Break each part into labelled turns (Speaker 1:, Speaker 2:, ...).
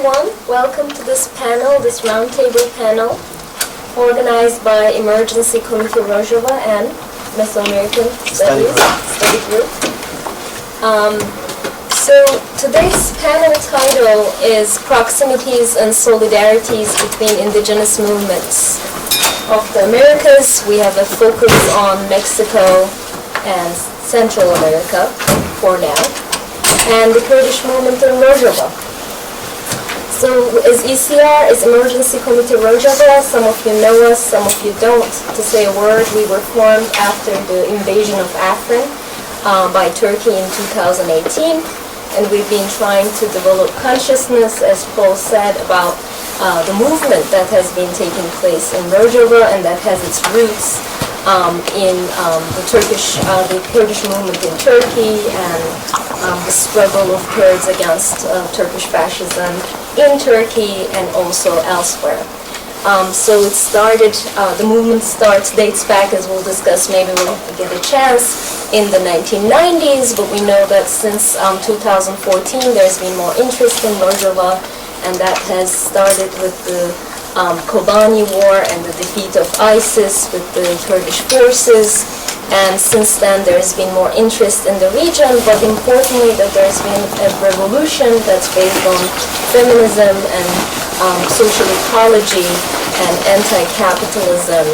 Speaker 1: everyone. Welcome to this panel, this roundtable panel, organized by Emergency Committee Rojava and Mesoamerican Study Group. So today's panel title is Proximities and Solidarities Between Indigenous Movements of the Americas. We have a focus on Mexico and Central America for now, and the Kurdish movement in Rojava. So as ECR, as Emergency Committee Rojava, some of you know us, some of you don't. To say a word, we were formed after the invasion of Afrin by Turkey in 2018, and we've been trying to develop consciousness, as Paul said, about the movement that has been taking place in Rojava and that has its roots in the Kurdish movement in Turkey and the struggle of Kurds against Turkish fascism in Turkey and also elsewhere. So it started, the movement dates back, as we'll discuss, maybe we'll get a chance, in the 1990s, but we know that since 2014 there's been more interest in Rojava, and that has started with the Kobani War and the defeat of ISIS with the Kurdish forces. And since then, there's been more interest in the region, but importantly, that there's been a revolution that's based on feminism and social ecology and anti-capitalism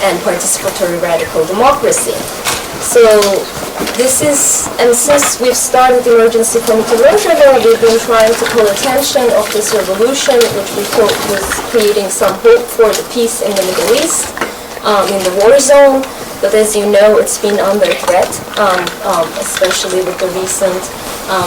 Speaker 1: and participatory radical democracy. So this is, and since we've started the Emergency Committee Rojava, we've been trying to call attention of this revolution, which we thought was creating some hope for the peace in the Middle East, in the war zone. But as you know, it's been under threat, especially with the recent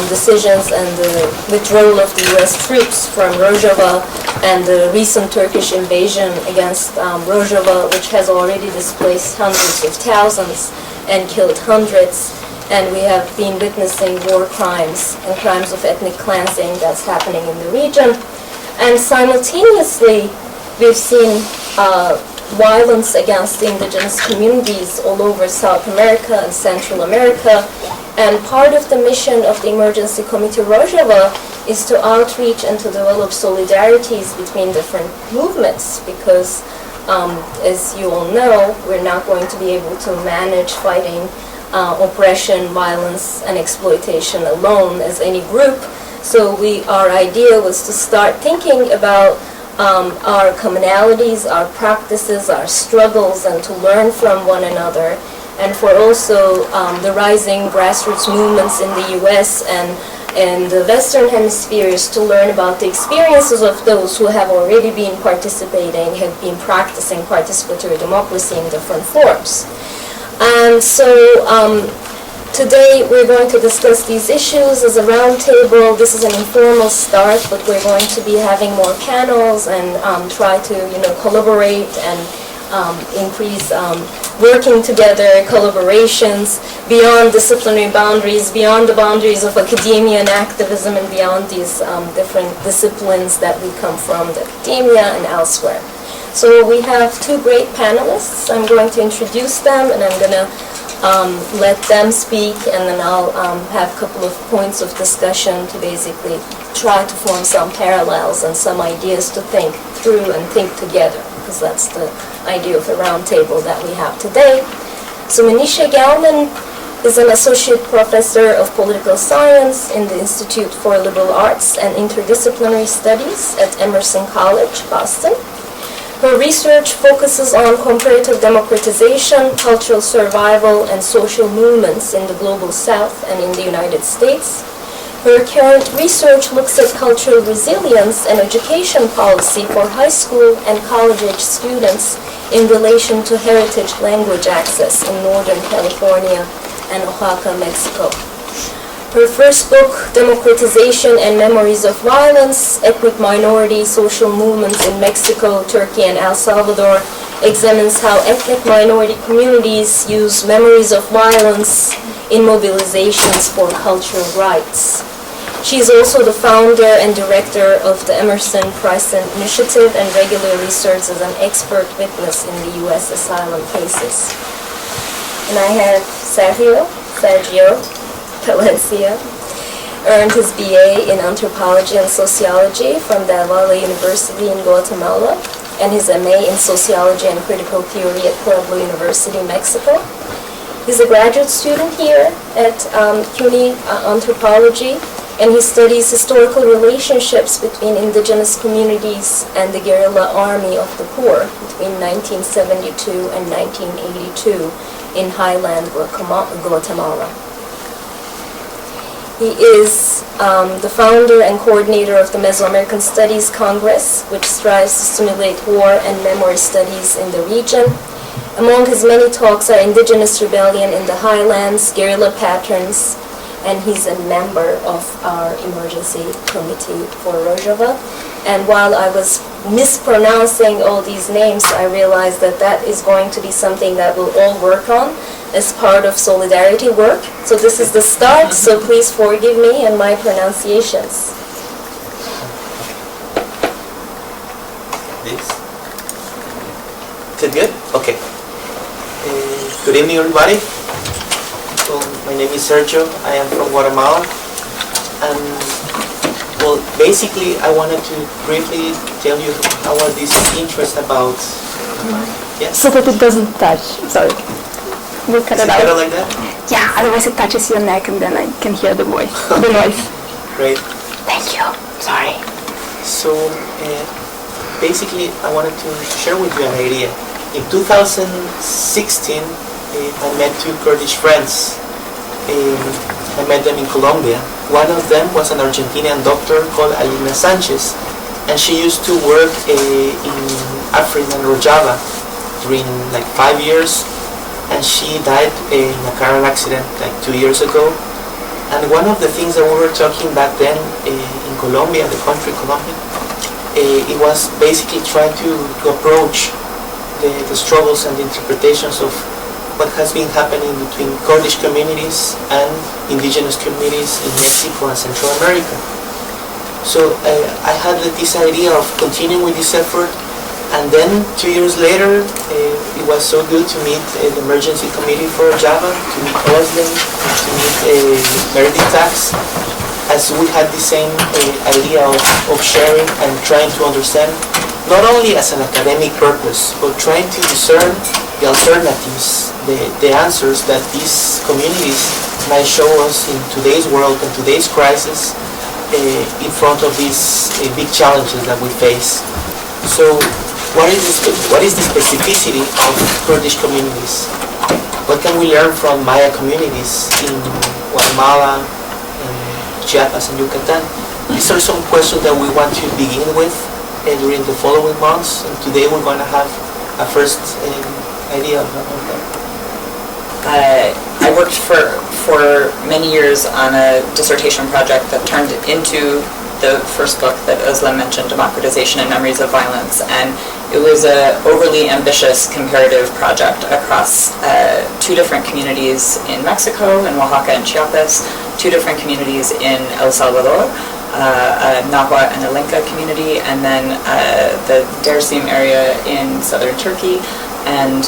Speaker 1: decisions and the withdrawal of the U.S. troops from Rojava and the recent Turkish invasion against Rojava, which has already displaced hundreds of thousands and killed hundreds. And we have been witnessing war crimes and crimes of ethnic cleansing that's happening in the region. And simultaneously, we've seen violence against the indigenous communities all over South America and Central America. And part of the mission of the Emergency Committee Rojava is to outreach and to develop solidarities between different movements, because as you all know, we're not going to be able to manage fighting oppression, violence, and exploitation alone as any group. So our idea was to start thinking about our commonalities, our practices, our struggles, and to learn from one another, and for also the rising grassroots movements in the U.S. and in the Western hemispheres to learn about the experiences of those who have already been participating, have been practicing participatory democracy in different forms. And so today we're going to discuss these issues as a roundtable. This is an informal start, but we're going to be having more panels and try to, collaborate and increase working together, collaborations beyond disciplinary boundaries, beyond the boundaries of academia and activism, and beyond these different disciplines that we come from, the academia and elsewhere. So we have two great panelists. I'm going to introduce them, and I'm going to let them speak, and then I'll have a couple of points of discussion to basically try to form some parallels and some ideas to think through and think together, because that's the idea of a roundtable that we have today. So Manisha Gelman is an associate professor of political science in the Institute for Liberal Arts and Interdisciplinary Studies at Emerson College, Boston. Her research focuses on comparative democratization, cultural survival, and social movements in the global South and in the United States. Her current research looks at cultural resilience and education policy for high school and college-age students in relation to heritage language access in Northern California and Oaxaca, Mexico. Her first book, Democratization and Memories of Violence, Ethnic Minority Social Movements in Mexico, Turkey, and El Salvador, examines how ethnic minority communities use memories of violence in mobilizations for cultural rights. She is also the founder and director of the Emerson Price Initiative and regularly serves as an expert witness in the U.S. asylum cases. And I have Sergio Valencia, earned his BA in anthropology and sociology from the University in Guatemala, and his MA in sociology and critical theory at Pueblo University, Mexico. He's a graduate student here at CUNY Anthropology, and he studies historical relationships between indigenous communities and the guerrilla army of the poor between 1972 and 1982 in highland Guatemala. He is the founder and coordinator of the Mesoamerican Studies Congress, which strives to stimulate war and memory studies in the region. Among his many talks are indigenous rebellion in the highlands, guerrilla patterns, and he's a member of our emergency committee for Rojava. And while I was mispronouncing all these names, I realized that that is going to be something that we'll all work on as part of solidarity work. So this is the start, so please forgive me and my pronunciations.
Speaker 2: This? Is it good? Okay. Good evening, everybody. Well, my name is Sergio. I am from Guatemala. And, well, basically, I wanted to briefly tell you how was this interest about... Yes?
Speaker 3: So that it doesn't touch. Sorry. We'll cut it out.
Speaker 2: Better like that?
Speaker 3: Yeah, otherwise it touches your neck and then I can hear the voice, the noise.
Speaker 2: Great.
Speaker 3: Thank you. Sorry.
Speaker 2: So, basically, I wanted to share with you an idea. In 2016, I met two Kurdish friends. I met them in Colombia. One of them was an Argentinian doctor called Alina Sanchez, and she used to work in Africa and Rojava during like 5 years. And she died in a car accident like 2 years ago. And one of the things that we were talking back then in Colombia, the country Colombia, it was basically trying to approach the struggles and the interpretations of what has been happening between Kurdish communities and indigenous communities in Mexico and Central America. So I had this idea of continuing with this effort. And then 2 years later, it was so good to meet the Emergency Committee for Java, to meet Osling, to meet Meredith Tax, as we had the same idea of sharing and trying to understand, not only as an academic purpose, but trying to discern the alternatives, the answers that these communities might show us in today's world and today's crisis in front of these big challenges that we face. So, what is the specificity of Kurdish communities? What can we learn from Maya communities in Guatemala, in Chiapas, and Yucatan? These are some questions that we want to begin with during the following months. And today we're going to have a first idea of that.
Speaker 4: I worked for many years on a dissertation project that turned into the first book that Özlem mentioned, Democratization and Memories of Violence, and it was an overly ambitious comparative project across two different communities in Mexico, in Oaxaca and Chiapas, two different communities in El Salvador, a Nahua and a Lenca community, and then the Dersim area in southern Turkey, and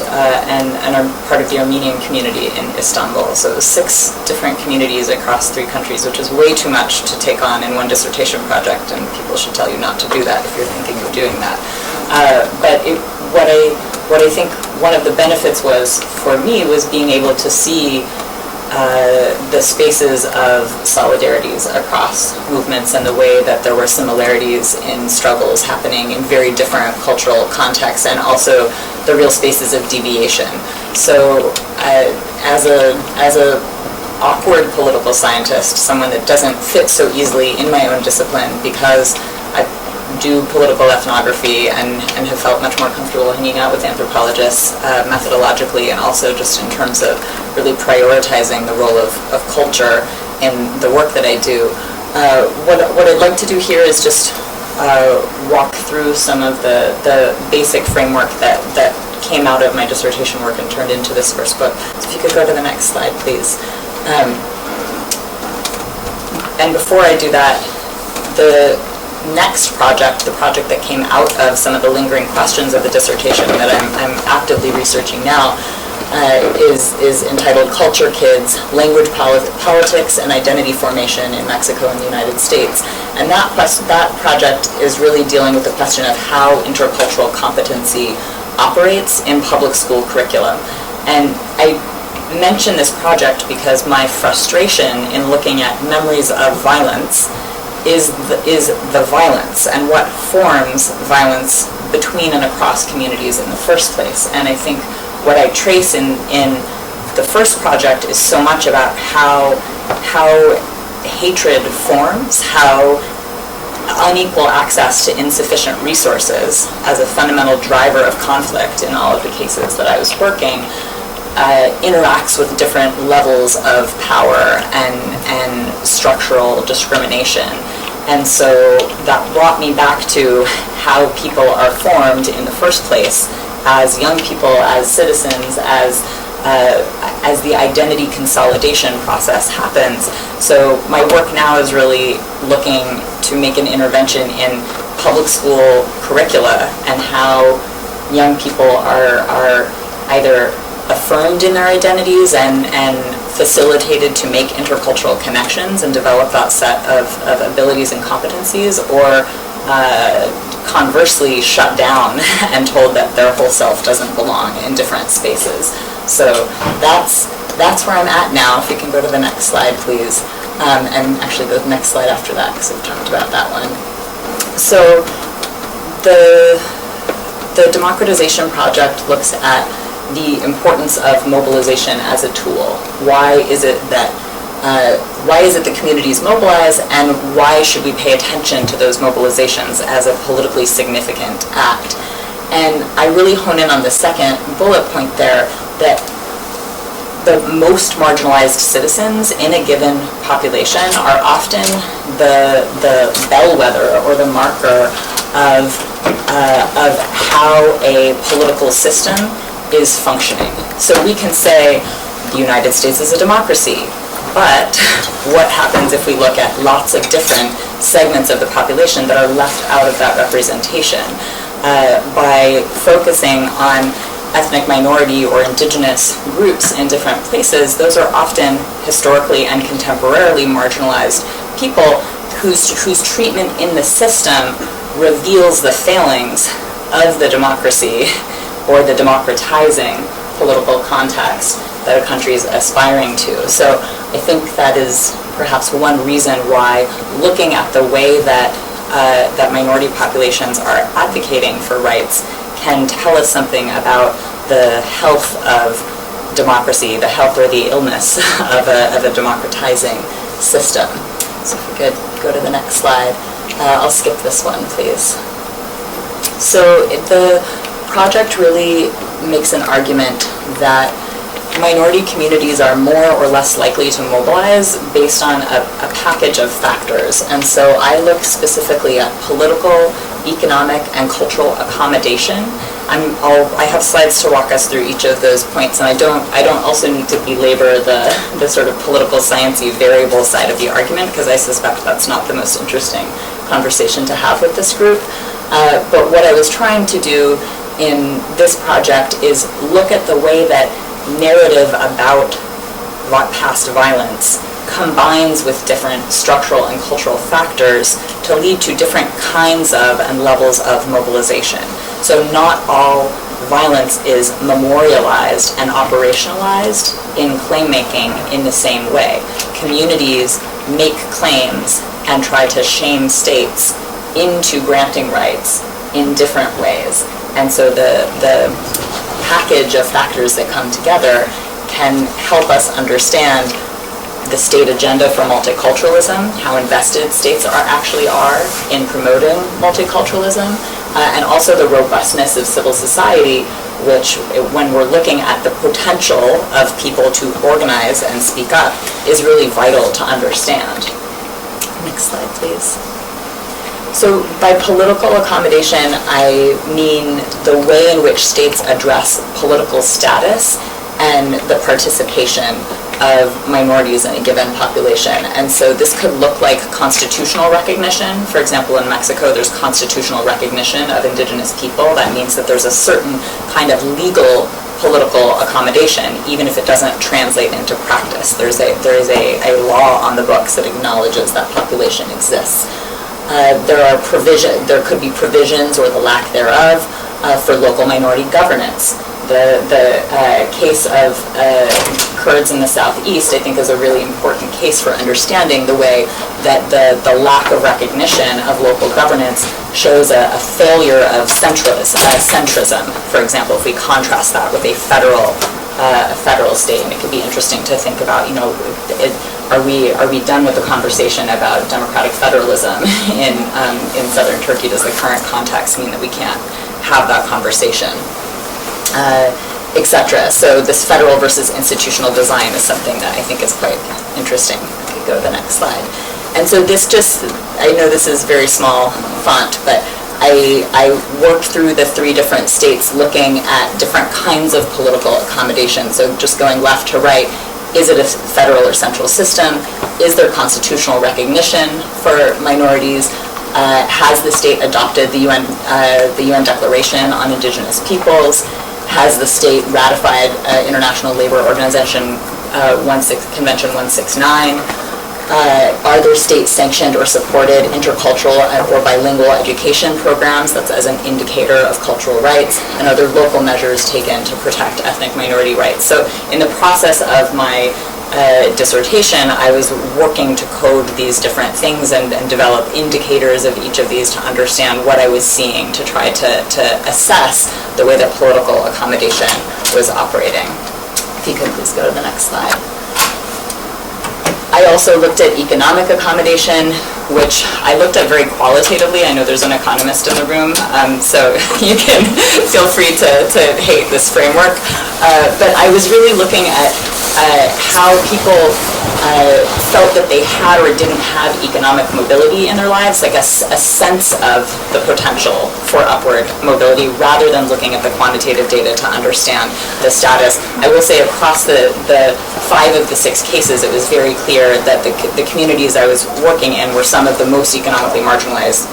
Speaker 4: are part of the Armenian community in Istanbul. So it was 6 different communities across 3 countries, which is way too much to take on in one dissertation project, and people should tell you not to do that if you're thinking of doing that. But what I think one of the benefits was, for me, was being able to see the spaces of solidarities across movements and the way that there were similarities in struggles happening in very different cultural contexts, and also the real spaces of deviation. So as a awkward political scientist, someone that doesn't fit so easily in my own discipline, because I do political ethnography and have felt much more comfortable hanging out with anthropologists methodologically, and also just in terms of really prioritizing the role of culture in the work that I do. What I'd like to do here is just walk through some of the basic framework that came out of my dissertation work and turned into this first book. So if you could go to the next slide, please. And before I do that, the next project, the project that came out of some of the lingering questions of the dissertation that I'm actively researching now, is entitled Culture Kids, Language Politics and Identity Formation in Mexico and the United States. And that project is really dealing with the question of how intercultural competency operates in public school curricula. And I mention this project because my frustration in looking at memories of violence is the violence and what forms violence between and across communities in the first place. And I think what I trace in the first project is so much about how hatred forms, how unequal access to insufficient resources as a fundamental driver of conflict in all of the cases that I was working interacts with different levels of power and structural discrimination. And so that brought me back to how people are formed in the first place as young people, as citizens, as the identity consolidation process happens. So my work now is really looking to make an intervention in public school curricula and how young people are either affirmed in their identities and facilitated to make intercultural connections and develop that set of abilities and competencies, or conversely shut down and told that their whole self doesn't belong in different spaces. So that's where I'm at now. If you can go to the next slide, please. And actually the next slide after that, because I've talked about that one. So the Democratization project looks at the importance of mobilization as a tool. Why is it that the communities mobilize, and why should we pay attention to those mobilizations as a politically significant act? And I really hone in on the second bullet point there, that the most marginalized citizens in a given population are often the bellwether or the marker of how a political system is functioning. So we can say the United States is a democracy, but what happens if we look at lots of different segments of the population that are left out of that representation? By focusing on ethnic minority or indigenous groups in different places, those are often historically and contemporarily marginalized people whose treatment in the system reveals the failings of the democracy or the democratizing political context that a country is aspiring to. So I think that is perhaps one reason why looking at the way that minority populations are advocating for rights can tell us something about the health of democracy, the health or the illness of a democratizing system. So if we could go to the next slide. I'll skip this one, please. So the project really makes an argument that minority communities are more or less likely to mobilize based on a package of factors. And so I looked specifically at political, economic, and cultural accommodation. I have slides to walk us through each of those points, and I don't also need to belabor the sort of political sciencey variable side of the argument, because I suspect that's not the most interesting conversation to have with this group. But what I was trying to do in this project is look at the way that narrative about past violence combines with different structural and cultural factors to lead to different kinds of and levels of mobilization. So not all violence is memorialized and operationalized in claim making in the same way. Communities make claims and try to shame states into granting rights in different ways. And so the package of factors that come together can help us understand the state agenda for multiculturalism, how invested states actually are in promoting multiculturalism, and also the robustness of civil society, which, when we're looking at the potential of people to organize and speak up, is really vital to understand. Next slide, please. So by political accommodation, I mean the way in which states address political status and the participation of minorities in a given population. And so this could look like constitutional recognition. For example, in Mexico, there's constitutional recognition of indigenous people. That means that there's a certain kind of legal political accommodation, even if it doesn't translate into practice. There is a law on the books that acknowledges that population exists. There could be provisions or the lack thereof for local minority governance. The case of Kurds in the southeast, I think, is a really important case for understanding the way that the lack of recognition of local governance shows a failure of centrism. For example, if we contrast that with a federal state, and it could be interesting to think about, are we done with the conversation about democratic federalism in southern Turkey? Does the current context mean that we can't have that conversation? Etc. So this federal versus institutional design is something that I think is quite interesting. I could go to the next slide. And so I know this is very small font, but I worked through the 3 different states looking at different kinds of political accommodation. So just going left to right, is it a federal or central system? Is there constitutional recognition for minorities? Has the state adopted the UN Declaration on Indigenous Peoples? Has the state ratified International Labor Organization Convention 169? Are there state-sanctioned or supported intercultural or bilingual education programs? That's as an indicator of cultural rights. And are there local measures taken to protect ethnic minority rights? So in the process of my dissertation, I was working to code these different things and develop indicators of each of these to understand what I was seeing, to try to assess the way that political accommodation was operating. If you could please go to the next slide. I also looked at economic accommodation, which I looked at very qualitatively. I know there's an economist in the room, so you can feel free to hate this framework. But I was really looking at how people felt that they had or didn't have economic mobility in their lives, like a sense of the potential for upward mobility, rather than looking at the quantitative data to understand the status. I will say across the 5 of the 6 cases, it was very clear that the communities I was working in were some of the most economically marginalized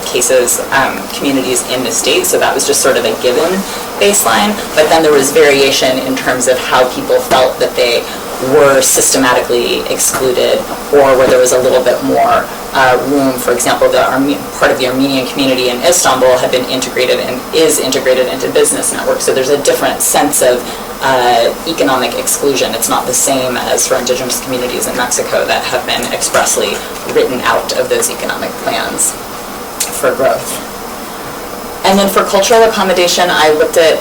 Speaker 4: communities in the state, so that was just sort of a given baseline. But then there was variation in terms of how people felt that they were systematically excluded, or where there was a little bit more room. For example, part of the Armenian community in Istanbul had been integrated and is integrated into business networks, so there's a different sense of economic exclusion. It's not the same as for indigenous communities in Mexico that have been expressly written out of those economic plans for growth. And then for cultural accommodation, I looked at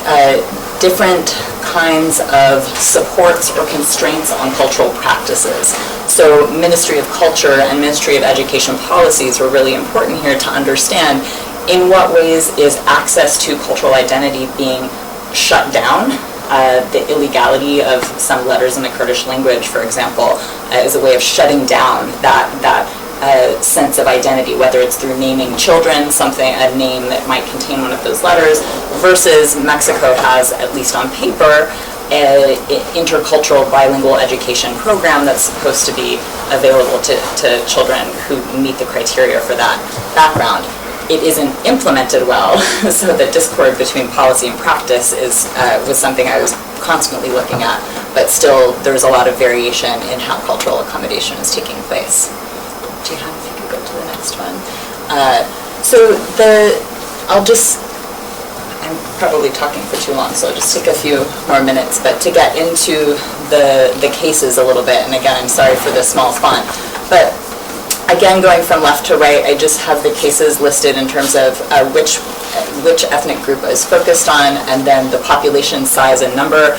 Speaker 4: different kinds of supports or constraints on cultural practices. So Ministry of Culture and Ministry of Education policies were really important here to understand in what ways is access to cultural identity being shut down. The illegality of some letters in the Kurdish language, for example, is a way of shutting down that sense of identity, whether it's through naming children, a name that might contain one of those letters, versus Mexico has, at least on paper, an intercultural bilingual education program that's supposed to be available to children who meet the criteria for that background. It isn't implemented well, so the discord between policy and practice was something I was constantly looking at, but still there's a lot of variation in how cultural accommodation is taking place. Jihan, if you could go to the next one. I'm probably talking for too long, so I'll just take a few more minutes, but to get into the cases a little bit, and again, I'm sorry for the small font, but again, going from left to right, I just have the cases listed in terms of which ethnic group I was focused on, and then the population size and number.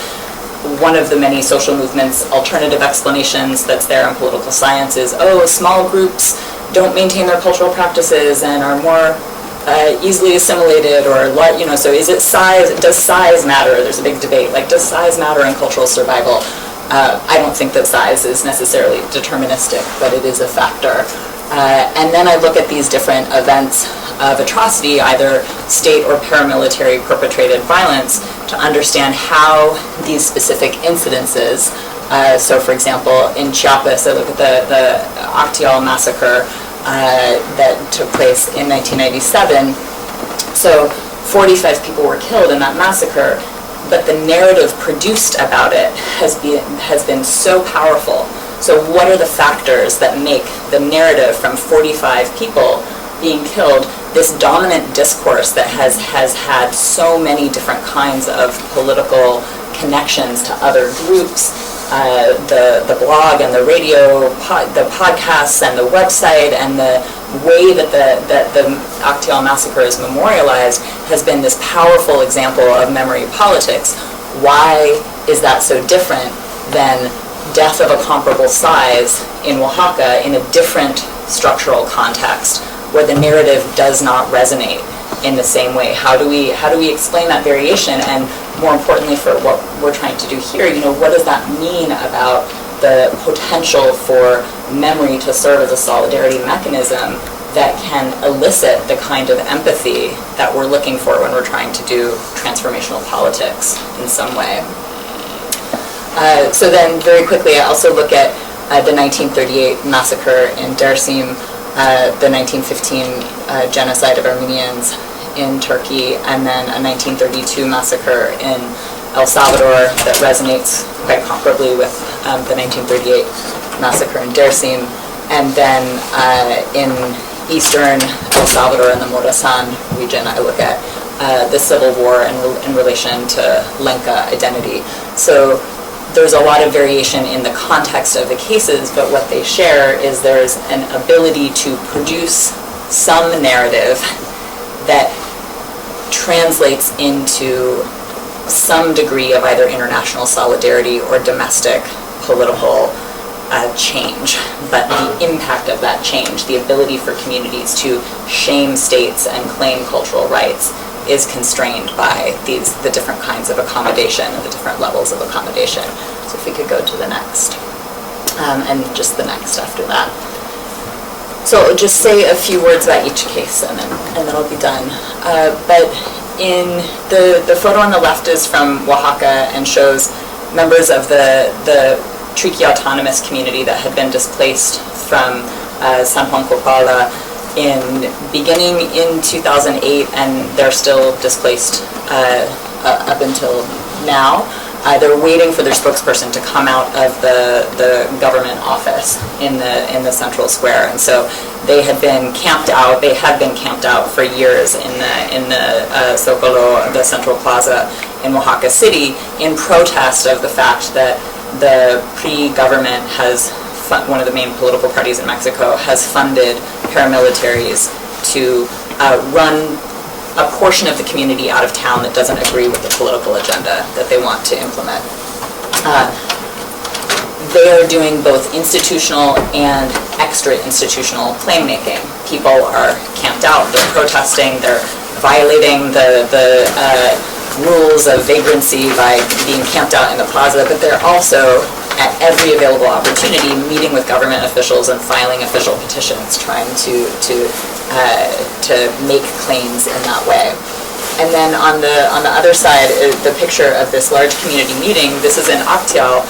Speaker 4: One of the many social movements' alternative explanations that's there in political science is, small groups don't maintain their cultural practices and are more easily assimilated, or so is it size? Does size matter? There's a big debate, does size matter in cultural survival? I don't think that size is necessarily deterministic, but it is a factor. And then I look at these different events of atrocity, either state or paramilitary perpetrated violence, to understand how these specific incidences, so for example, in Chiapas, I look at the Actial massacre that took place in 1997. So 45 people were killed in that massacre. but the narrative produced about it has been so powerful. So what are the factors that make the narrative from 45 people being killed this dominant discourse that has had so many different kinds of political connections to other groups, the blog and the radio, the podcasts and the website, and the way that the Actial massacre is memorialized has been this powerful example of memory politics. Why is that so different than death of a comparable size in Oaxaca in a different structural context where the narrative does not resonate in the same way? How do we explain that variation? And more importantly, for what we're trying to do here, what does that mean about the potential for memory to serve as a solidarity mechanism that can elicit the kind of empathy that we're looking for when we're trying to do transformational politics in some way? So then, very quickly, I also look at the 1938 massacre in Dersim, the 1915 genocide of Armenians in Turkey, and then a 1932 massacre in El Salvador that resonates quite comparably with the 1938 massacre in Dersim. And then in eastern El Salvador in the Morazan region, I look at the civil war in relation to Lenca identity. So there's a lot of variation in the context of the cases, but what they share is there's an ability to produce some narrative that translates into some degree of either international solidarity or domestic political change. But the impact of that change, the ability for communities to shame states and claim cultural rights, is constrained by the different kinds of accommodation and the different levels of accommodation. So if we could go to the next, and just the next after that. So I'll just say a few words about each case, and then I'll be done. But in the photo on the left is from Oaxaca and shows members of the Triqui autonomous community that had been displaced from San Juan Copala beginning in 2008, and they're still displaced up until now. They're waiting for their spokesperson to come out of the government office in the central square, and so they had been camped out. They had been camped out for years in the Zocalo, the Central Plaza in Oaxaca City, in protest of the fact that the PRI government has, one of the main political parties in Mexico, has funded paramilitaries to run a portion of the community out of town that doesn't agree with the political agenda that they want to implement. They are doing both institutional and extra-institutional claim making. People are camped out, they're protesting, they're violating the rules of vagrancy by being camped out in the plaza, but they're also, at every available opportunity, meeting with government officials and filing official petitions, trying to make claims in that way. And then on the other side, the picture of this large community meeting. This is in Actial,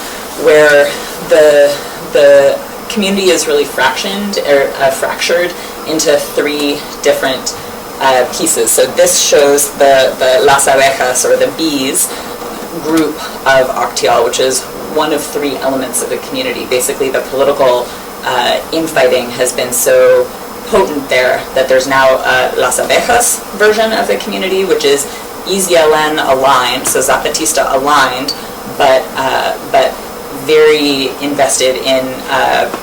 Speaker 4: where the community is really fractured into three different pieces. So this shows the Las Abejas, or the bees, group of Actial, which is one of three elements of the community. Basically, the political infighting has been so potent there that there's now a Las Abejas version of the community, which is EZLN aligned, so Zapatista aligned, but very invested in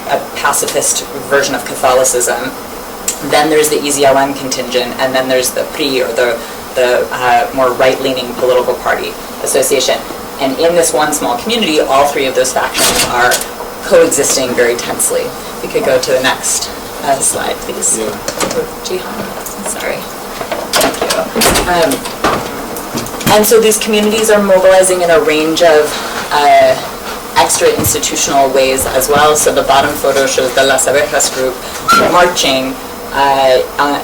Speaker 4: a pacifist version of Catholicism. Then there's the EZLN contingent, and then there's the PRI, or the more right-leaning political party association. And in this one small community, all three of those factions are coexisting very tensely. We could go to the next slide, please. Yeah. Jihan, sorry. Thank you. And so these communities are mobilizing in a range of extra-institutional ways as well. So the bottom photo shows the Las Abejas group marching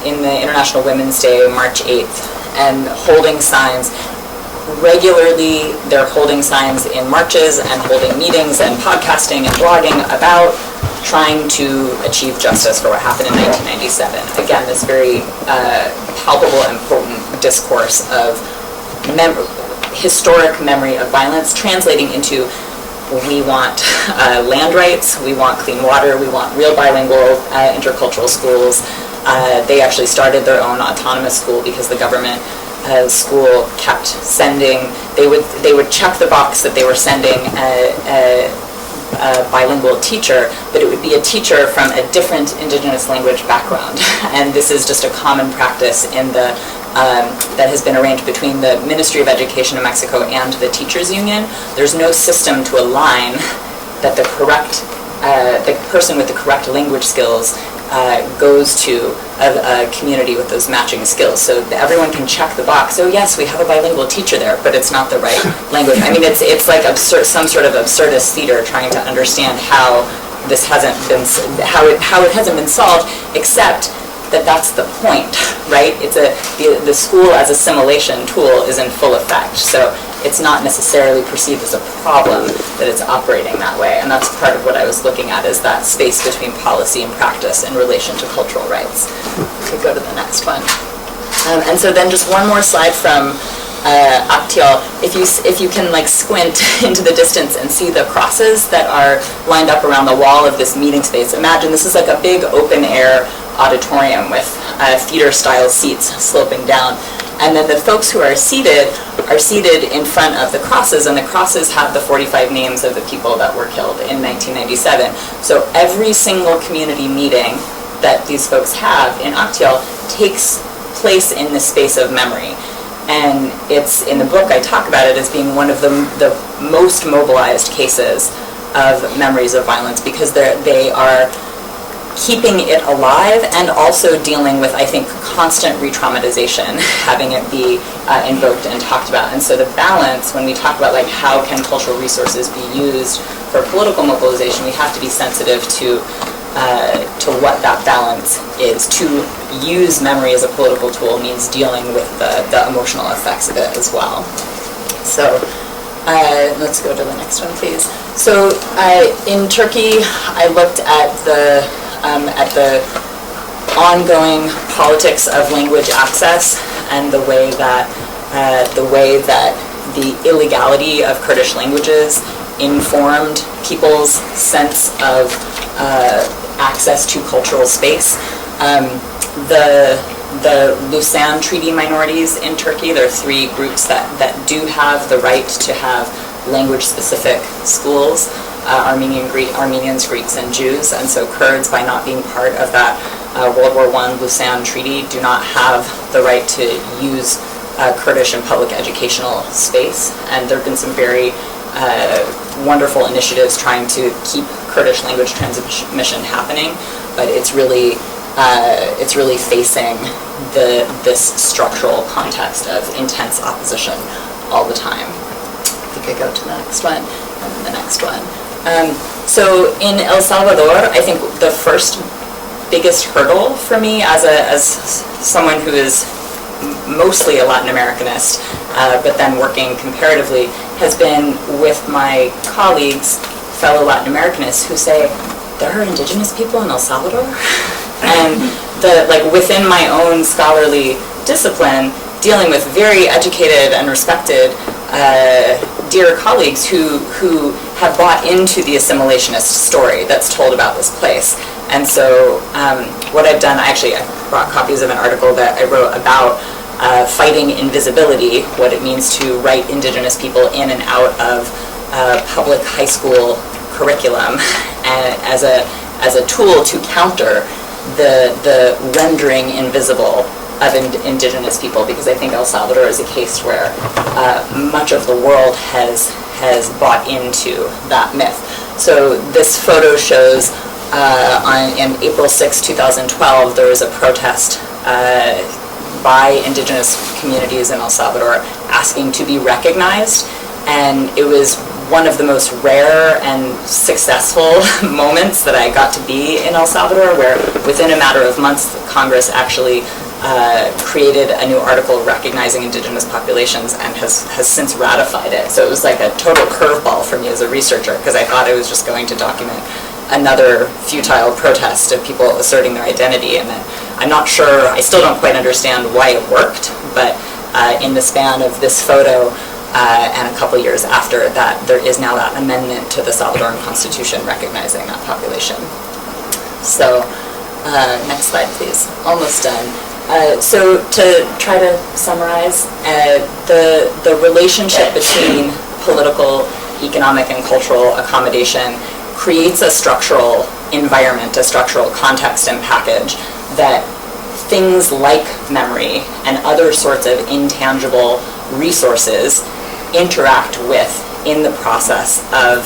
Speaker 4: in the International Women's Day, March 8th, and holding signs. Regularly, they're holding signs in marches and holding meetings and podcasting and blogging about trying to achieve justice for what happened in 1997. Again, this very palpable and potent discourse of historic memory of violence translating into, we want land rights, we want clean water, we want real bilingual intercultural schools. They actually started their own autonomous school because the government school kept sending, they would check the box that they were sending a bilingual teacher, but it would be a teacher from a different indigenous language background. And this is just a common practice in the that has been arranged between the Ministry of Education in Mexico and the Teachers Union. There's no system to align that the person with the correct language skills goes to a community with those matching skills. So everyone can check the box. Oh yes, we have a bilingual teacher there, but it's not the right language. I mean, it's like some sort of absurdist theater trying to understand how this hasn't been, how it hasn't been solved, except that that's the point, right? It's the school as assimilation tool is in full effect. So it's not necessarily perceived as a problem that it's operating that way. And that's part of what I was looking at, is that space between policy and practice in relation to cultural rights. We could go to the next one. And so then just one more slide from Actial. If you can like squint into the distance and see the crosses that are lined up around the wall of this meeting space, imagine this is like a big open air auditorium with theater-style seats sloping down. And then the folks who are seated in front of the crosses, and the crosses have the 45 names of the people that were killed in 1997. So every single community meeting that these folks have in Actial takes place in the space of memory. And it's, in the book I talk about it as being one of the most mobilized cases of memories of violence, because they are keeping it alive and also dealing with, I think, constant re-traumatization, having it be invoked and talked about. And so the balance, when we talk about like how can cultural resources be used for political mobilization, we have to be sensitive to what that balance is. To use memory as a political tool means dealing with the emotional effects of it as well. So let's go to the next one, please. So in Turkey, I looked at the ongoing politics of language access and the way that the illegality of Kurdish languages informed people's sense of access to cultural space. The Lausanne Treaty minorities in Turkey, there are 3 groups that do have the right to have language-specific schools. Armenians, Greeks, and Jews, and so Kurds, by not being part of that World War I Lausanne Treaty, do not have the right to use Kurdish in public educational space. And there have been some very wonderful initiatives trying to keep Kurdish language transmission happening, but it's really facing this structural context of intense opposition all the time. We could go to the next one, and then the next one. So in El Salvador, I think the first biggest hurdle for me as someone who is mostly a Latin Americanist, but then working comparatively, has been with my colleagues, fellow Latin Americanists, who say, there are indigenous people in El Salvador? And within my own scholarly discipline, dealing with very educated and respected dear colleagues who have bought into the assimilationist story that's told about this place. And so what I've done, I brought copies of an article that I wrote about fighting invisibility, what it means to write indigenous people in and out of public high school curriculum, and as a tool to counter the rendering invisible of indigenous people, because I think El Salvador is a case where much of the world has bought into that myth. So this photo shows in April 6, 2012, there was a protest by indigenous communities in El Salvador asking to be recognized, and it was one of the most rare and successful moments that I got to be in El Salvador, where within a matter of months, Congress actually created a new article recognizing indigenous populations and has since ratified it. So it was like a total curveball for me as a researcher, because I thought I was just going to document another futile protest of people asserting their identity, and then I'm not sure, I still don't quite understand why it worked, but in the span of this photo, and a couple years after that, there is now that amendment to the Salvadoran Constitution recognizing that population. So, next slide, please. Almost done. So to try to summarize, the relationship between political, economic, and cultural accommodation creates a structural environment, a structural context and package that things like memory and other sorts of intangible resources interact with in the process of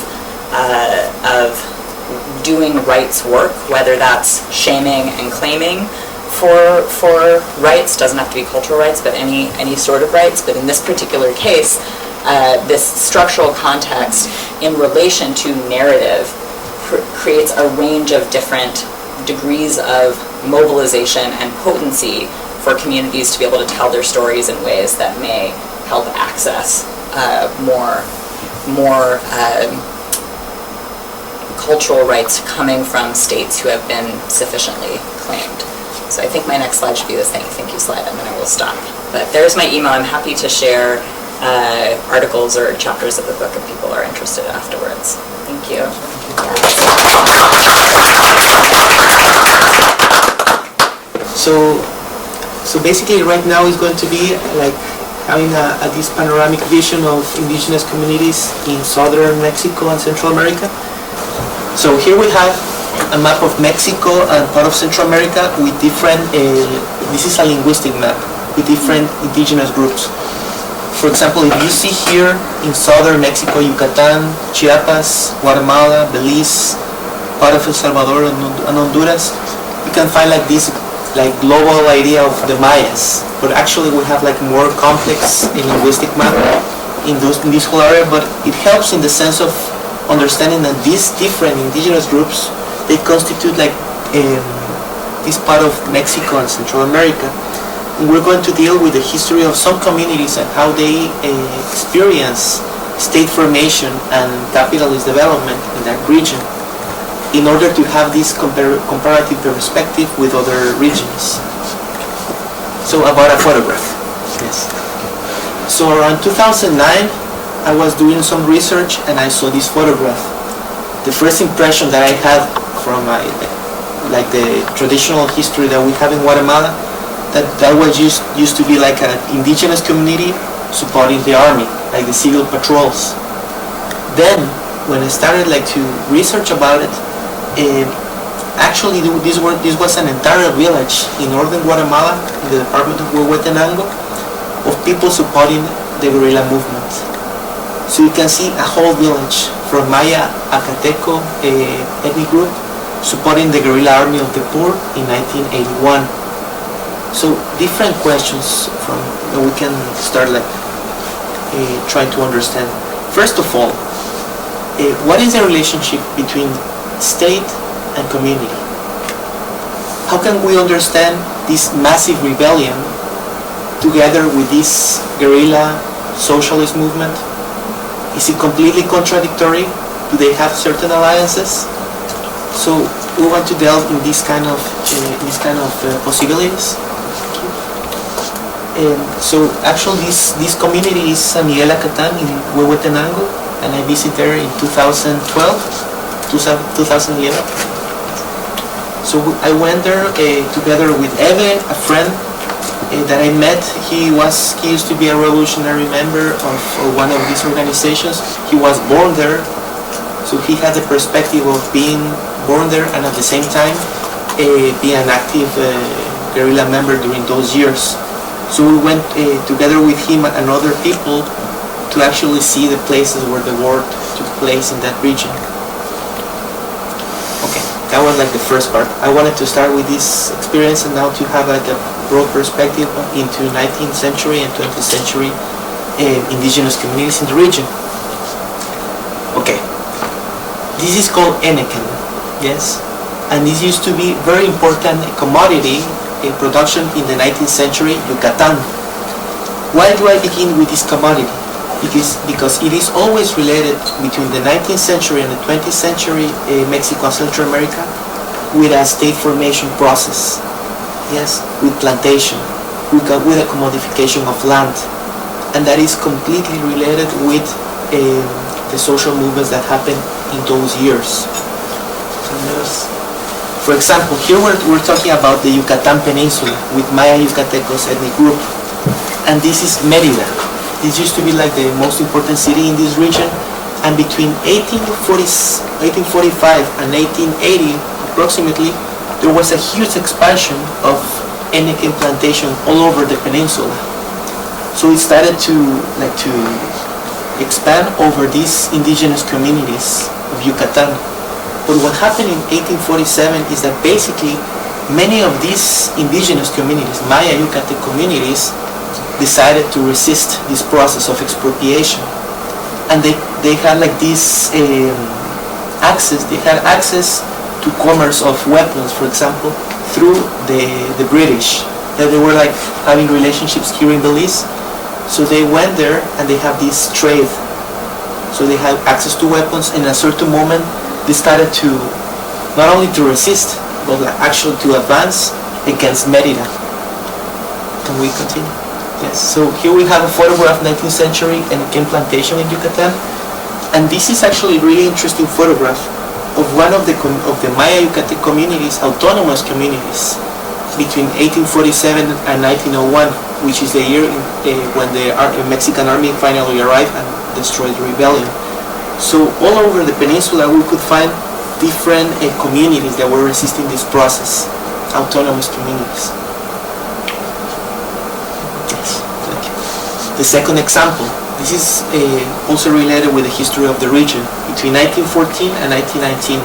Speaker 4: doing rights work, whether that's shaming and claiming for rights, doesn't have to be cultural rights, but any sort of rights. But in this particular case, this structural context in relation to narrative creates a range of different degrees of mobilization and potency for communities to be able to tell their stories in ways that may help access more cultural rights coming from states who have been sufficiently claimed. So I think my next slide should be the thank you slide, and then I will stop. But there's my email. I'm happy to share articles or chapters of the book if people are interested afterwards. Thank you.
Speaker 2: So basically right now is going to be like having this panoramic vision of indigenous communities in southern Mexico and Central America. So here we have a map of Mexico and part of Central America with different, this is a linguistic map with different indigenous groups. For example, if you see here in southern Mexico, Yucatan, Chiapas, Guatemala, Belize, part of El Salvador and Honduras, you can find like this like global idea of the Mayas, but actually we have like more complex linguistic map in this whole area, but it helps in the sense of understanding that these different indigenous groups, they constitute like this part of Mexico and Central America. And we're going to deal with the history of some communities and how they experience state formation and capitalist development in that region, in order to have this comparative perspective with other regions. So about a photograph. Yes. So around 2009, I was doing some research and I saw this photograph. The first impression that I had from like the traditional history that we have in Guatemala, that was used to be like an indigenous community supporting the army, like the civil patrols. Then, when I started like to research about it, actually this was an entire village in northern Guatemala, in the department of Huehuetenango, of people supporting the guerrilla movement. So you can see a whole village from Maya Acateco ethnic group supporting the guerrilla army of the poor in 1981. So different questions from that we can start like trying to understand. First of all, what is the relationship between state and community? How can we understand this massive rebellion together with this guerrilla socialist movement? Is it completely contradictory? Do they have certain alliances? So we want to delve in this kind of possibilities. So actually this community is San Miguel Acatán in Huehuetenango, and I visited there in 2011. So I went there together with Eve, a friend that I met. He used to be a revolutionary member of one of these organizations. He was born there, so he had the perspective of being born there and at the same time be an active guerrilla member during those years. So we went together with him and other people to actually see the places where the war took place in that region. Okay, that was like the first part. I wanted to start with this experience and now to have like a broad perspective into 19th century and 20th century indigenous communities in the region. Okay, this is called Enecan, yes, and this used to be very important commodity in production in the 19th century, Yucatan. Why do I begin with this commodity? Because it is always related between the 19th century and the 20th century Mexico and Central America with a state formation process, yes, with plantation, with a commodification of land. and that is completely related with the social movements that happened in those years. For example, here we're talking about the Yucatan Peninsula with Maya Yucatecos ethnic group, and this is Mérida. This used to be like the most important city in this region, and between 1845 and 1880 approximately, there was a huge expansion of Enequén plantation all over the peninsula. So it started to expand over these indigenous communities of Yucatan. But what happened in 1847 is that basically many of these indigenous communities, Maya Yucatec communities, decided to resist this process of expropriation. And they had like this access, they had access to commerce of weapons, for example, through the British. That they were like having relationships here in Belize. So they went there and they have this trade. So they have access to weapons, and at a certain moment they started to not only to resist, but actually to advance against Mérida. Can we continue? Yes. So here we have a photograph, 19th century Enequén plantation in Yucatan, and this is actually a really interesting photograph of one of the Maya Yucatec communities, autonomous communities, between 1847 and 1901, which is the year when the Mexican army finally arrived and destroyed the rebellion. So all over the peninsula we could find different communities that were resisting this process, autonomous communities. Yes, thank you. The second example, this is also related with the history of the region between 1914 and 1919,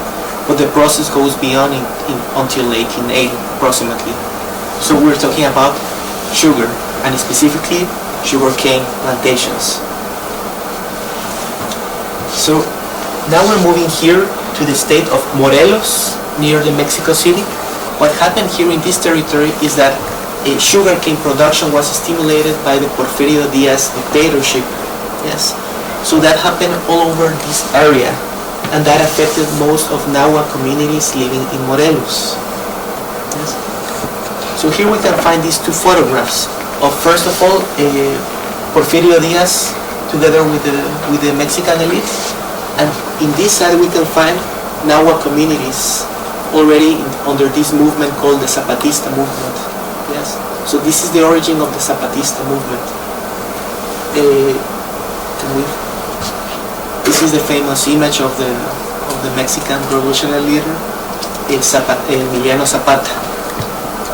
Speaker 2: but the process goes beyond until 1880 approximately. So we're talking about sugar, and specifically sugarcane plantations. So now we're moving here to the state of Morelos, near the Mexico City. What happened here in this territory is that sugarcane production was stimulated by the Porfirio Diaz dictatorship. Yes. So that happened all over this area, and that affected most of Nahua communities living in Morelos. Yes. So here we can find these two photographs of, first of all, Porfirio Diaz together with the Mexican elite, and in this side we can find Nahua communities already under this movement called the Zapatista movement. Yes. So this is the origin of the Zapatista movement. This is the famous image of the Mexican revolutionary leader, Emiliano Zapata.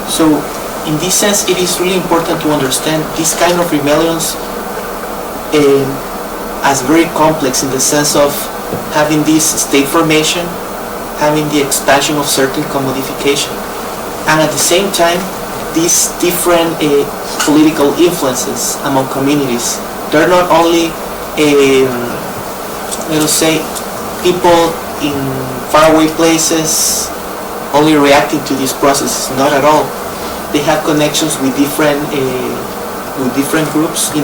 Speaker 2: So in this sense, it is really important to understand this kind of rebellions as very complex in the sense of having this state formation, having the expansion of certain commodification, and at the same time, these different political influences among communities. They're not only, let us say, people in faraway places only reacting to these processes. Not at all. They have connections with different groups. In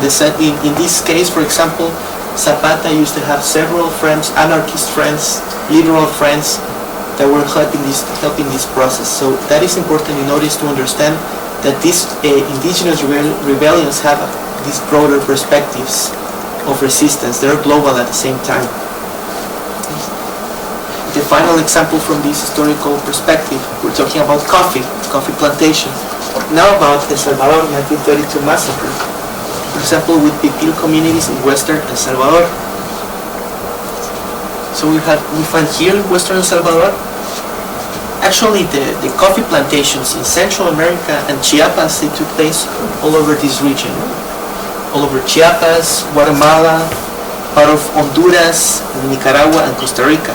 Speaker 2: this case, for example, Zapata used to have several friends, anarchist friends, liberal friends, that were helping this process. So that is important in order to understand that these indigenous rebellions have these broader perspectives of resistance. They're global at the same time. The final example from this historical perspective, we're talking about coffee plantation. Now about El Salvador 1932 massacre. For example, with Pipil communities in western El Salvador. So we find here in western El Salvador, actually the coffee plantations in Central America and Chiapas, they took place all over this region. All over Chiapas, Guatemala, part of Honduras, Nicaragua, and Costa Rica.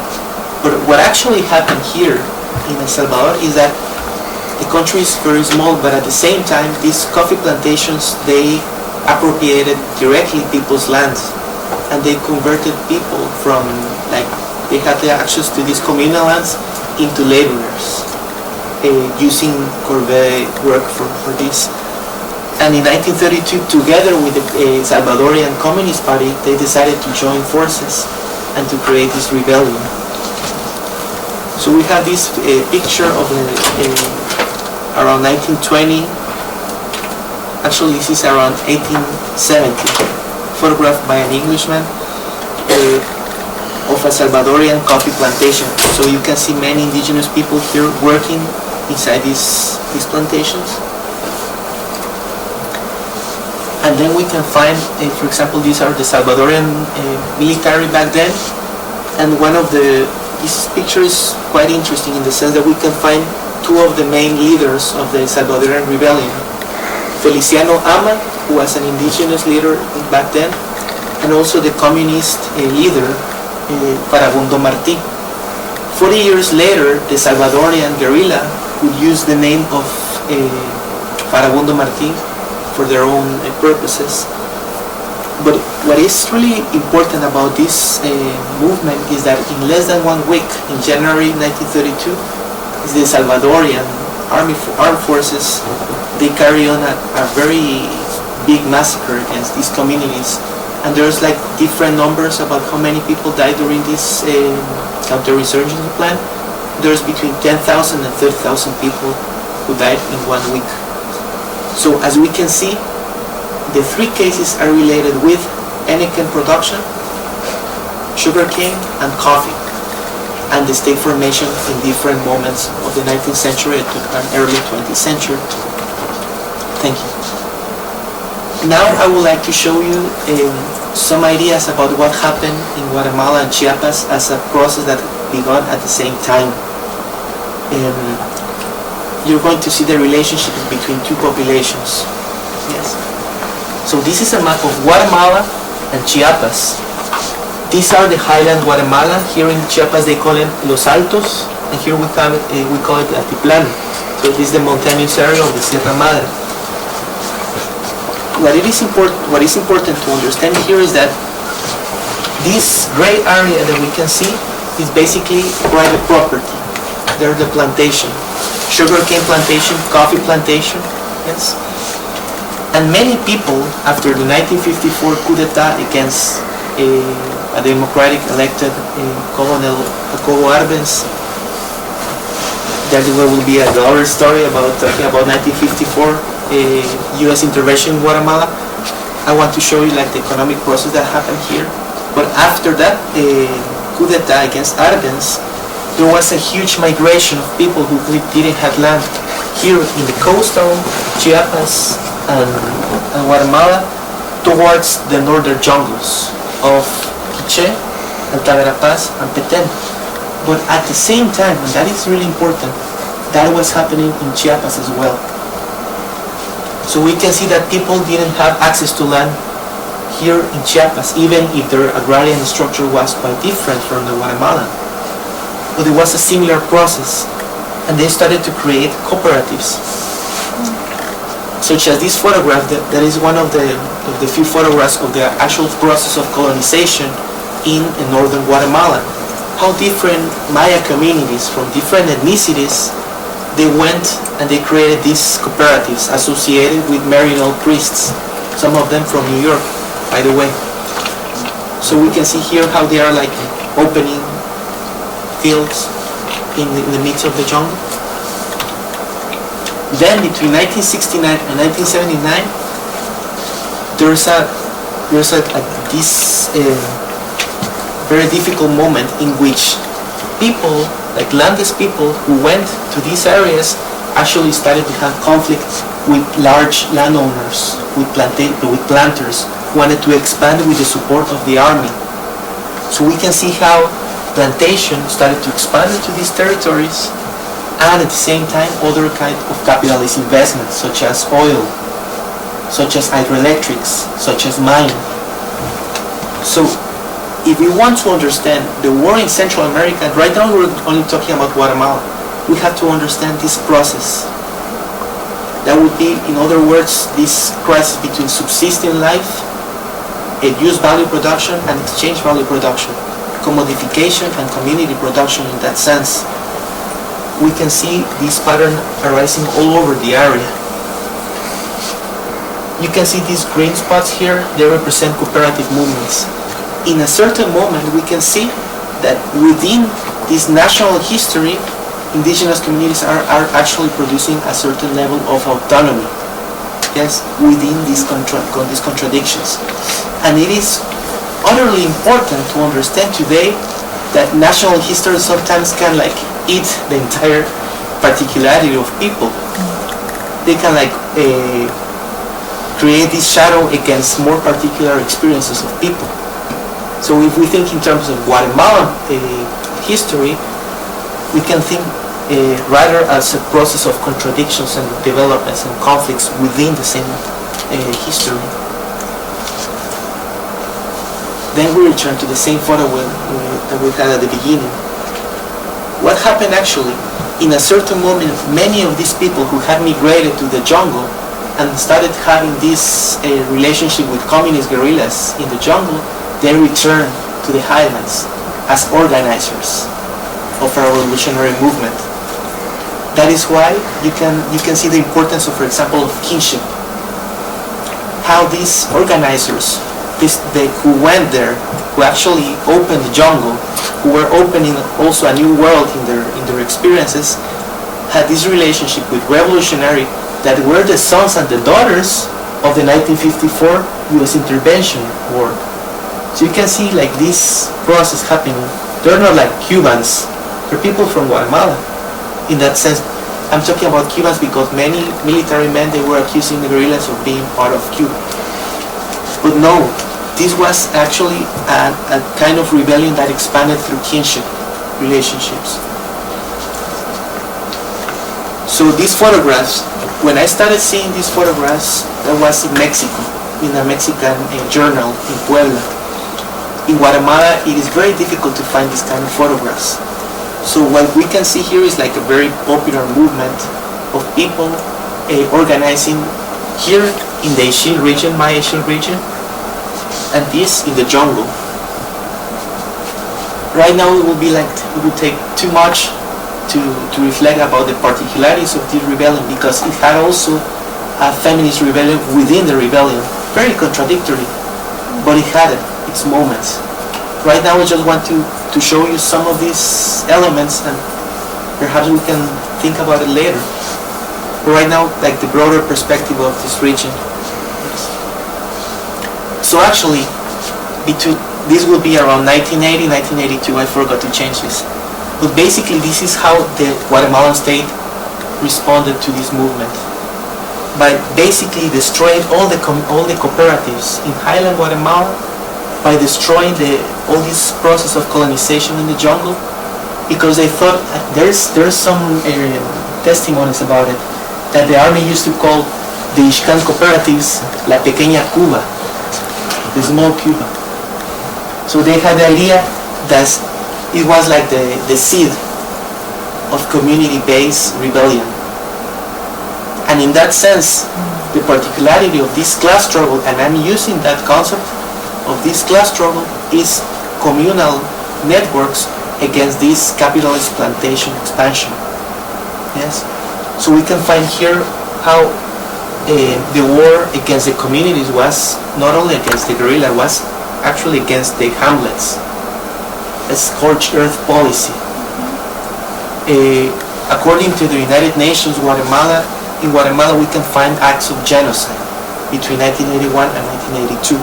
Speaker 2: But what actually happened here in El Salvador is that the country is very small, but at the same time, these coffee plantations, they appropriated directly people's lands, and they converted people from, they had the access to these communal lands into laborers, using corvée work for this. And in 1932, together with the Salvadorian Communist Party, they decided to join forces and to create this rebellion. So we have this picture of around 1920. Actually, this is around 1870. photograph by an Englishman of a Salvadorian coffee plantation. So you can see many indigenous people here working inside these plantations. And then we can find, for example, these are the Salvadorian military back then. And this picture is quite interesting in the sense that we can find two of the main leaders of the Salvadorian rebellion. Feliciano Ama, who was an indigenous leader back then, and also the communist leader, Farabundo Martí. 40 years later, the Salvadorian guerrilla would use the name of Farabundo Martí for their own purposes. But what is really important about this movement is that in less than 1 week, in January 1932, the Salvadorian armed forces, they carry on a very big massacre against these communities. And there's like different numbers about how many people died during this counter-insurgency plan. There's between 10,000 and 30,000 people who died in 1 week. So as we can see, the three cases are related with henequen production, sugarcane, and coffee, and the state formation in different moments of the 19th century and early 20th century. Thank you. Now I would like to show you some ideas about what happened in Guatemala and Chiapas as a process that began at the same time. You're going to see the relationship between two populations. Yes. So this is a map of Guatemala and Chiapas. These are the highland Guatemala. Here in Chiapas they call it Los Altos, and here we call it Altiplano. So this is the mountainous area of the Sierra Madre. What is important to understand here is that this gray area that we can see is basically private property. They're the plantation. Sugarcane plantation, coffee plantation, yes. And many people, after the 1954 coup d'etat against a democratic elected Colonel Jacobo Arbenz, there will be another story about talking about 1954 U.S. intervention in Guatemala. I want to show you like the economic process that happened here. But after that coup d'etat against Arbenz, there was a huge migration of people who didn't have land here in the coastal Chiapas and Guatemala towards the northern jungles of Quiché, Alta Verapaz, and Petén. But at the same time, and that is really important, that was happening in Chiapas as well. So we can see that people didn't have access to land here in Chiapas, even if their agrarian structure was quite different from the Guatemalan. But it was a similar process, and they started to create cooperatives, such as this photograph. That is one of the few photographs of the actual process of colonization in northern Guatemala. How different Maya communities from different ethnicities, they went and they created these cooperatives associated with Maryknoll priests, some of them from New York, by the way. So we can see here how they are like opening fields in the midst of the jungle. Then between 1969 and 1979, there's this very difficult moment in which people, like landless people who went to these areas, actually started to have conflict with large landowners, with planters, who wanted to expand with the support of the army. So we can see how plantation started to expand into these territories, and at the same time other kind of capitalist investments such as oil, such as hydroelectrics, such as mining. So if we want to understand the war in Central America, right now we're only talking about Guatemala, we have to understand this process. That would be, in other words, this crisis between subsisting life, use value production, and exchange value production, commodification and community production in that sense. We can see this pattern arising all over the area. You can see these green spots here, they represent cooperative movements. In a certain moment, we can see that within this national history, indigenous communities are actually producing a certain level of autonomy. yes, within these contradictions. And it is utterly important to understand today that national history sometimes can like eat the entire particularity of people. They can like create this shadow against more particular experiences of people. So if we think in terms of Guatemalan history, we can think rather as a process of contradictions and developments and conflicts within the same history. Then we return to the same photo that we had at the beginning. What happened actually? In a certain moment, many of these people who had migrated to the jungle and started having this relationship with communist guerrillas in the jungle, they returned to the highlands as organizers of a revolutionary movement. That is why you can see the importance of, for example, of kinship. How these organizers, who went there, who actually opened the jungle, who were opening also a new world in their experiences, had this relationship with revolutionary that were the sons and the daughters of the 1954 U.S. intervention war. So you can see like this process happening. They're not like Cubans, they're people from Guatemala. In that sense, I'm talking about Cubans because many military men, they were accusing the guerrillas of being part of Cuba. But no, this was actually a kind of rebellion that expanded through kinship relationships. So these photographs, when I started seeing these photographs, that was in Mexico, in a Mexican journal in Puebla. In Guatemala, it is very difficult to find this kind of photographs. So what we can see here is like a very popular movement of people organizing here in the Ixil region, my Ixil region, and this in the jungle. Right now it will take too much to reflect about the particularities of this rebellion, because it had also a feminist rebellion within the rebellion. Very contradictory, but it had its moments. Right now I just want to show you some of these elements, and perhaps we can think about it later. But right now, like the broader perspective of this region. So actually, this will be around 1980, 1982, I forgot to change this. But basically this is how the Guatemalan state responded to this movement. By basically destroying all the cooperatives in highland Guatemala, by destroying all this process of colonization in the jungle, because they thought there's some testimonies about it, that the army used to call the Ixcan cooperatives La Pequeña Cuba, the small Cuba. So they had the idea that it was like the seed of community-based rebellion. And in that sense, the particularity of this class struggle, and I'm using that concept of this class struggle, is communal networks against this capitalist plantation expansion. Yes. So we can find here how the war against the communities was not only against the guerrilla, was actually against the hamlets. A scorched earth policy. According to the United Nations, in Guatemala we can find acts of genocide between 1981 and 1982.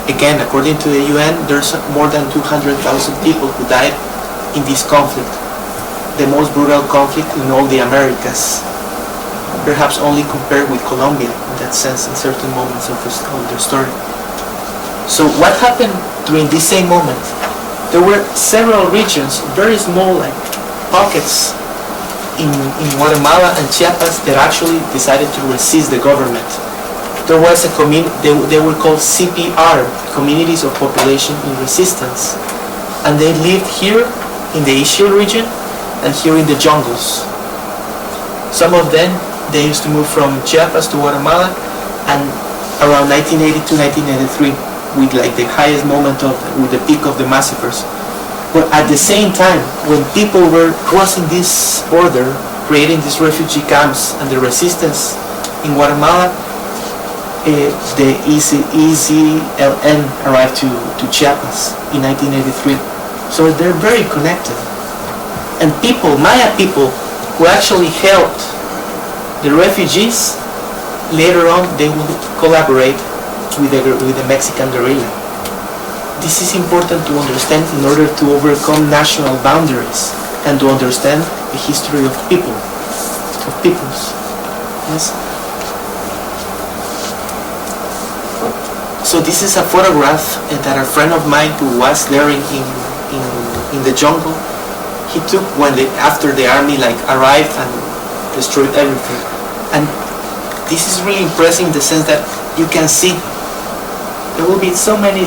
Speaker 2: Again, according to the UN, there's more than 200,000 people who died in this conflict, the most brutal conflict in all the Americas, perhaps only compared with Colombia in that sense in certain moments of their story. So what happened during this same moment? There were several regions, very small like pockets in Guatemala and Chiapas that actually decided to resist the government. There was a community, they were called CPR, Communities of Population in Resistance. And they lived here in the Ixil region and here in the jungles. Some of them, they used to move from Chiapas to Guatemala, and around 1982, 1983, with like the highest moment with the peak of the massacres. But at the same time, when people were crossing this border, creating these refugee camps and the resistance in Guatemala, the EZLN arrived to Chiapas in 1983. So they're very connected. And people, Maya people, who actually helped The refugees, later on, they will collaborate with the Mexican guerrilla. This is important to understand in order to overcome national boundaries and to understand the history of peoples. Yes. So this is a photograph that a friend of mine who was there in the jungle, he took after the army arrived and destroyed everything. And this is really impressive in the sense that you can see there will be so many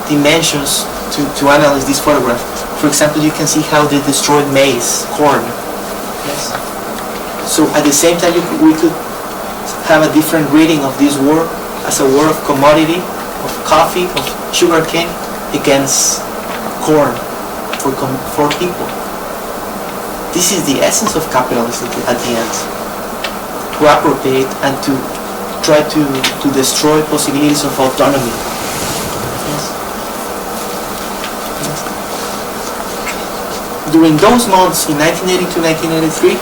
Speaker 2: dimensions to analyze this photograph. For example, you can see how they destroyed maize, corn. Yes. So at the same time, we could have a different reading of this war as a war of commodity, of coffee, of sugarcane against corn for people. This is the essence of capitalism at the end. To appropriate and to try to destroy possibilities of autonomy. Yes. Yes. During those months in 1980 to 1983,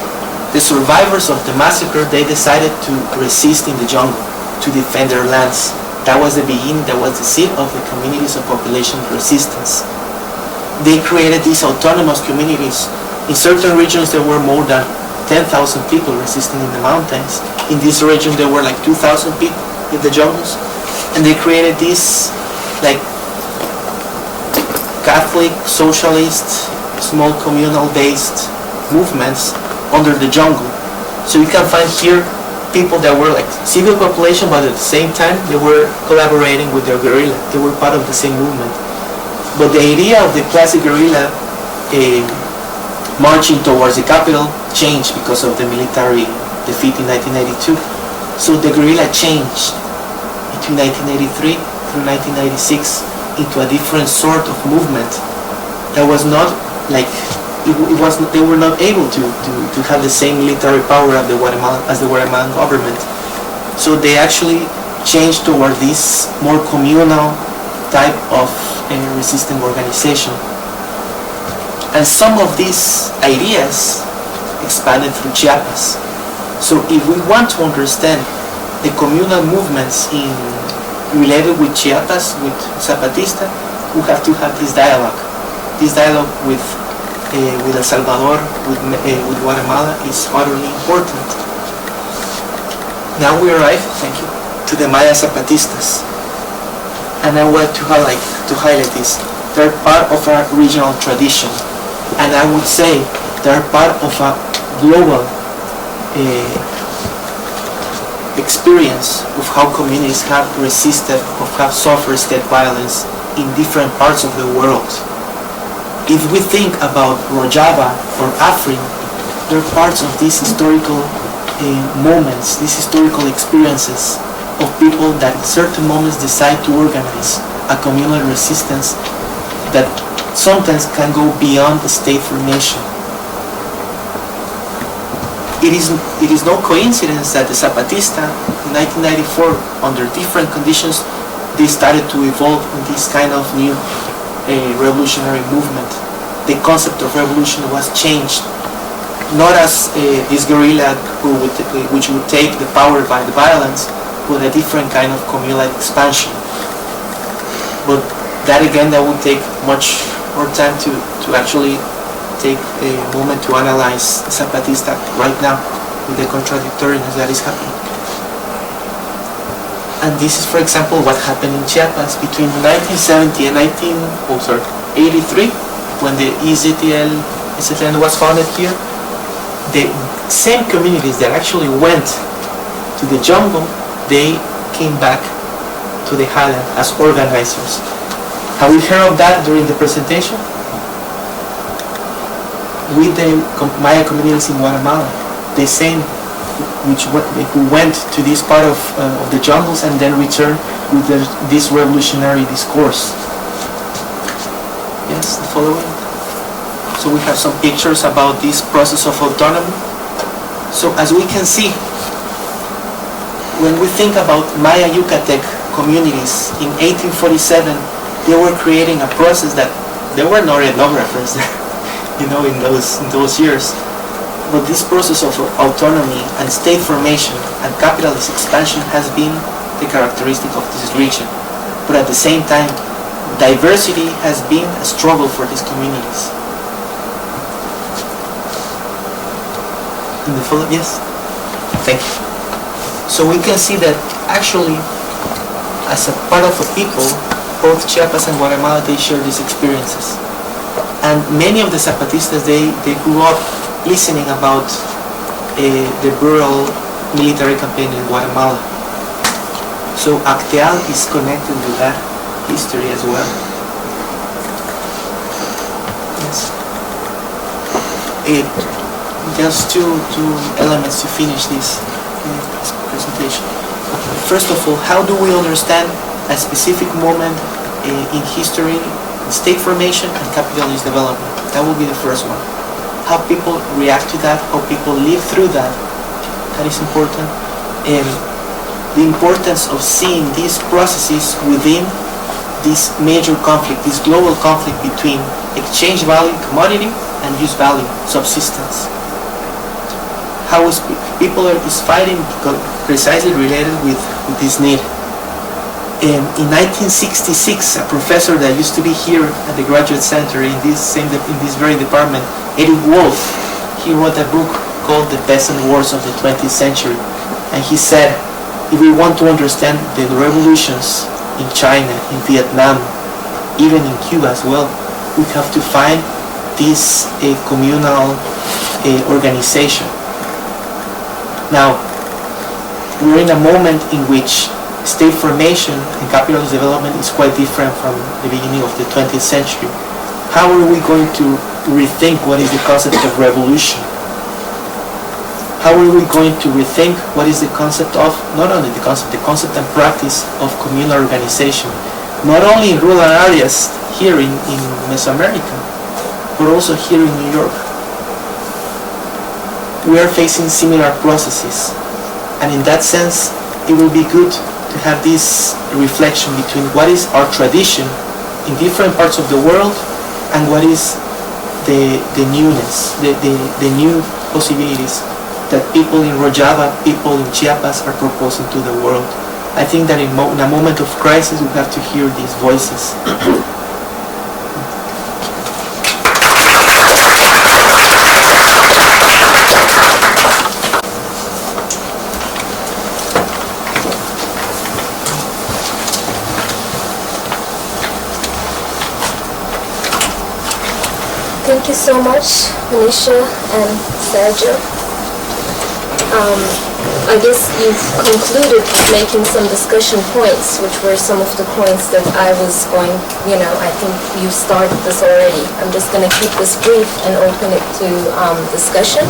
Speaker 2: the survivors of the massacre, they decided to resist in the jungle, to defend their lands. That was the beginning, that was the seed of the communities of population resistance. They created these autonomous communities. In certain regions there were more than 10,000 people resisting in the mountains. In this region there were 2,000 people in the jungles. And they created these Catholic, socialist, small communal based movements under the jungle. So you can find here people that were civil population, but at the same time they were collaborating with their guerrilla. They were part of the same movement. But the idea of the classic guerrilla marching towards the capital changed because of the military defeat in 1982. So the guerrilla changed between 1983 through 1996 into a different sort of movement that was not they were not able to have the same military power as the Guatemalan government. So they actually changed toward this more communal type of resistant organization. And some of these ideas expanded through Chiapas. So if we want to understand the communal movements related with Chiapas, with Zapatista, we have to have this dialogue. This dialogue with El Salvador, with Guatemala is utterly important. Now we arrive, thank you, to the Maya Zapatistas. And I want to highlight this. They're part of a regional tradition. And I would say they're part of a global experience of how communities have resisted, or have suffered state violence in different parts of the world. If we think about Rojava or Afrin, they're parts of these historical moments, these historical experiences of people that at certain moments decide to organize a communal resistance that sometimes can go beyond the state formation. It is no coincidence that the Zapatista in 1994, under different conditions, they started to evolve in this kind of new revolutionary movement. The concept of revolution was changed, not as this guerrilla which would take the power by the violence, but a different kind of communal expansion. But that again, that would take much more time to actually take a moment to analyze Zapatista right now with the contradictoriness that is happening. And this is, for example, what happened in Chiapas between 1970 and 1983, when the EZTL was founded here. The same communities that actually went to the jungle, they came back to the highland as organizers. Have we heard of that during the presentation? With the Maya communities in Guatemala, the same who went to this part of the jungles and then returned with this revolutionary discourse. Yes, the following. So we have some pictures about this process of autonomy. So as we can see, when we think about Maya Yucatec communities in 1847, they were creating a process that there were no ethnographers, in those years. But this process of autonomy and state formation and capitalist expansion has been the characteristic of this region. But at the same time, diversity has been a struggle for these communities. In the follow, yes? Thank you. So we can see that actually, as a part of a people, both Chiapas and Guatemala, they share these experiences. And many of the Zapatistas, they grew up listening about the brutal military campaign in Guatemala. So Acteal is connected with that history as well. Yes. Just two elements to finish this presentation. First of all, how do we understand a specific moment in history, state formation and capitalist development? That will be the first one. How people react to that, how people live through that. That is important. And the importance of seeing these processes within this major conflict, this global conflict between exchange value, commodity, and use value, subsistence. How is people is fighting precisely related with this need. In 1966, a professor that used to be here at the Graduate Center in this very department, Eric Wolf, he wrote a book called The Peasant Wars of the 20th Century. And he said, if we want to understand the revolutions in China, in Vietnam, even in Cuba as well, we have to find this communal organization. Now, we're in a moment in which state formation and capitalist development is quite different from the beginning of the 20th century. How are we going to rethink what is the concept of revolution? How are we going to rethink what is the concept of, not only the concept and practice of communal organization, not only in rural areas here in Mesoamerica, but also here in New York. We are facing similar processes, and in that sense, it will be good to have this reflection between what is our tradition in different parts of the world and what is the newness, the new possibilities that people in Rojava, people in Chiapas are proposing to the world. I think that in a moment of crisis, we have to hear these voices.
Speaker 1: Thank you so much, Manisha and Sergio. I guess you've concluded with making some discussion points, which were some of the points that I was going, I think you started this already. I'm just going to keep this brief and open it to discussion.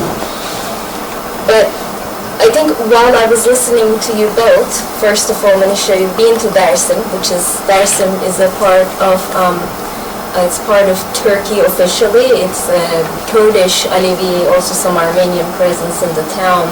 Speaker 1: But I think while I was listening to you both, first of all, Manisha, you've been to Dersim, Dersim is a part of it's part of Turkey officially. It's Kurdish, Alevi, also some Armenian presence in the town.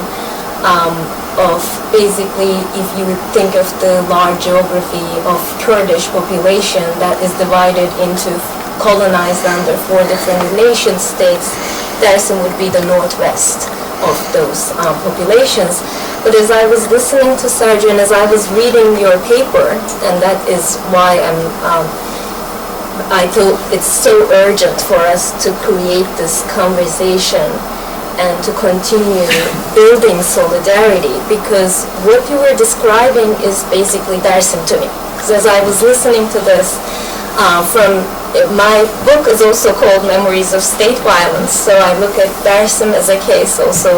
Speaker 1: Of basically, if you would think of the large geography of Kurdish population that is divided into colonized under 4 different nation states, Dersim would be the northwest of those populations. But as I was listening to Sergio and as I was reading your paper, and that is why I thought it's so urgent for us to create this conversation and to continue building solidarity, because what you were describing is basically Dersim to me. Because as I was listening to this, from my book is also called Memories of State Violence, so I look at Dersim as a case also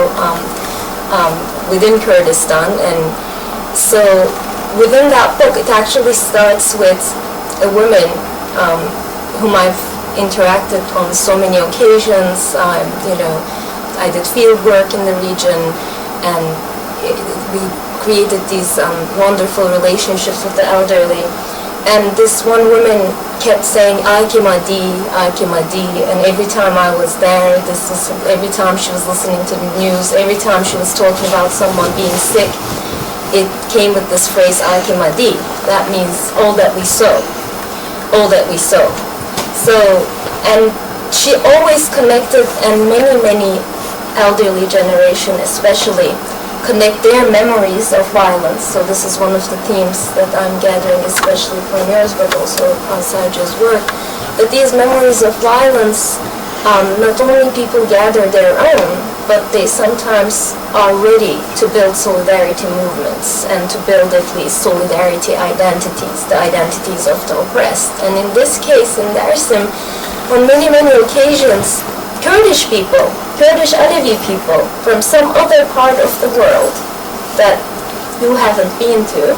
Speaker 1: within Kurdistan. And so within that book, it actually starts with a woman whom I've interacted on so many occasions. I did field work in the region, and we created these wonderful relationships with the elderly. And this one woman kept saying, "Aike Madi, and every time I was there, every time she was listening to the news, every time she was talking about someone being sick, it came with this phrase, "Aike Madi." That means all that we sow, all that we sow. So, and she always connected, and many elderly generation especially, connect their memories of violence. So this is one of the themes that I'm gathering, especially from yours, but also on Sergio's work, that these memories of violence, not only people gather their own, but they sometimes are ready to build solidarity movements and to build at least solidarity identities, the identities of the oppressed. And in this case, in Dersim, on many, many occasions, Kurdish people, Kurdish Alevi people from some other part of the world that you haven't been to,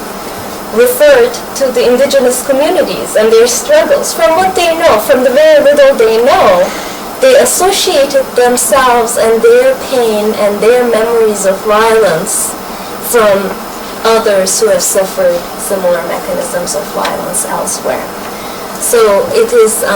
Speaker 1: referred to the indigenous communities and their struggles. From what they know, from the very little they know, they associated themselves and their pain and their memories of violence from others who have suffered similar mechanisms of violence elsewhere. So it is,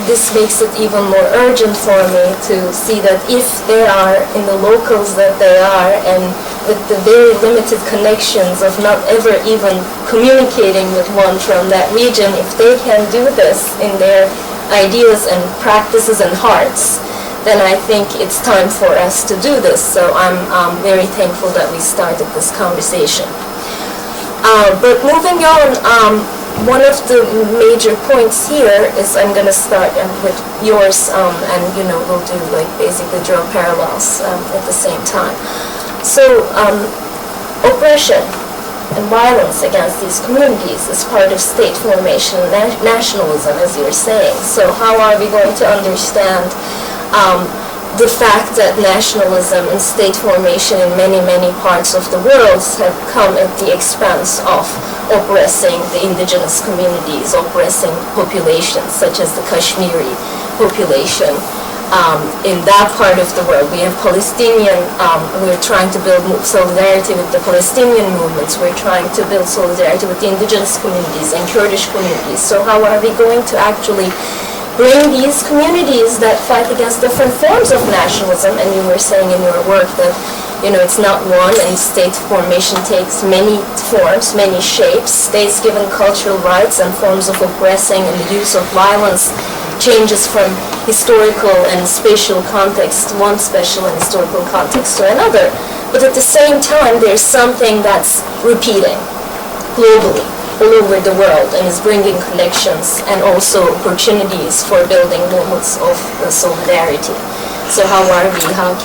Speaker 1: this makes it even more urgent for me to see that if they are in the locals that they are, and with the very limited connections of not ever even communicating with one from that region, if they can do this in their ideas and practices and hearts, then I think it's time for us to do this. So I'm very thankful that we started this conversation. But moving on, one of the major points here is, I'm going to start with yours, and we'll do like basically draw parallels at the same time. So oppression and violence against these communities is part of state formation, nationalism, as you're saying. So how are we going to understand the fact that nationalism and state formation in many, many parts of the world have come at the expense of oppressing the indigenous communities, oppressing populations such as the Kashmiri population. In that part of the world, we have Palestinian, we're trying to build solidarity with the Palestinian movements, we're trying to build solidarity with the indigenous communities and Kurdish communities. So how are we going to actually bring these communities that fight against different forms of nationalism? And you were saying in your work that it's not one, and state formation takes many forms, many shapes. States given cultural rights and forms of oppressing and the use of violence changes from historical and spatial context, one special and historical context to another. But at the same time, there's something that's repeating globally, all over the world, and is bringing connections and also opportunities for building moments of solidarity. So how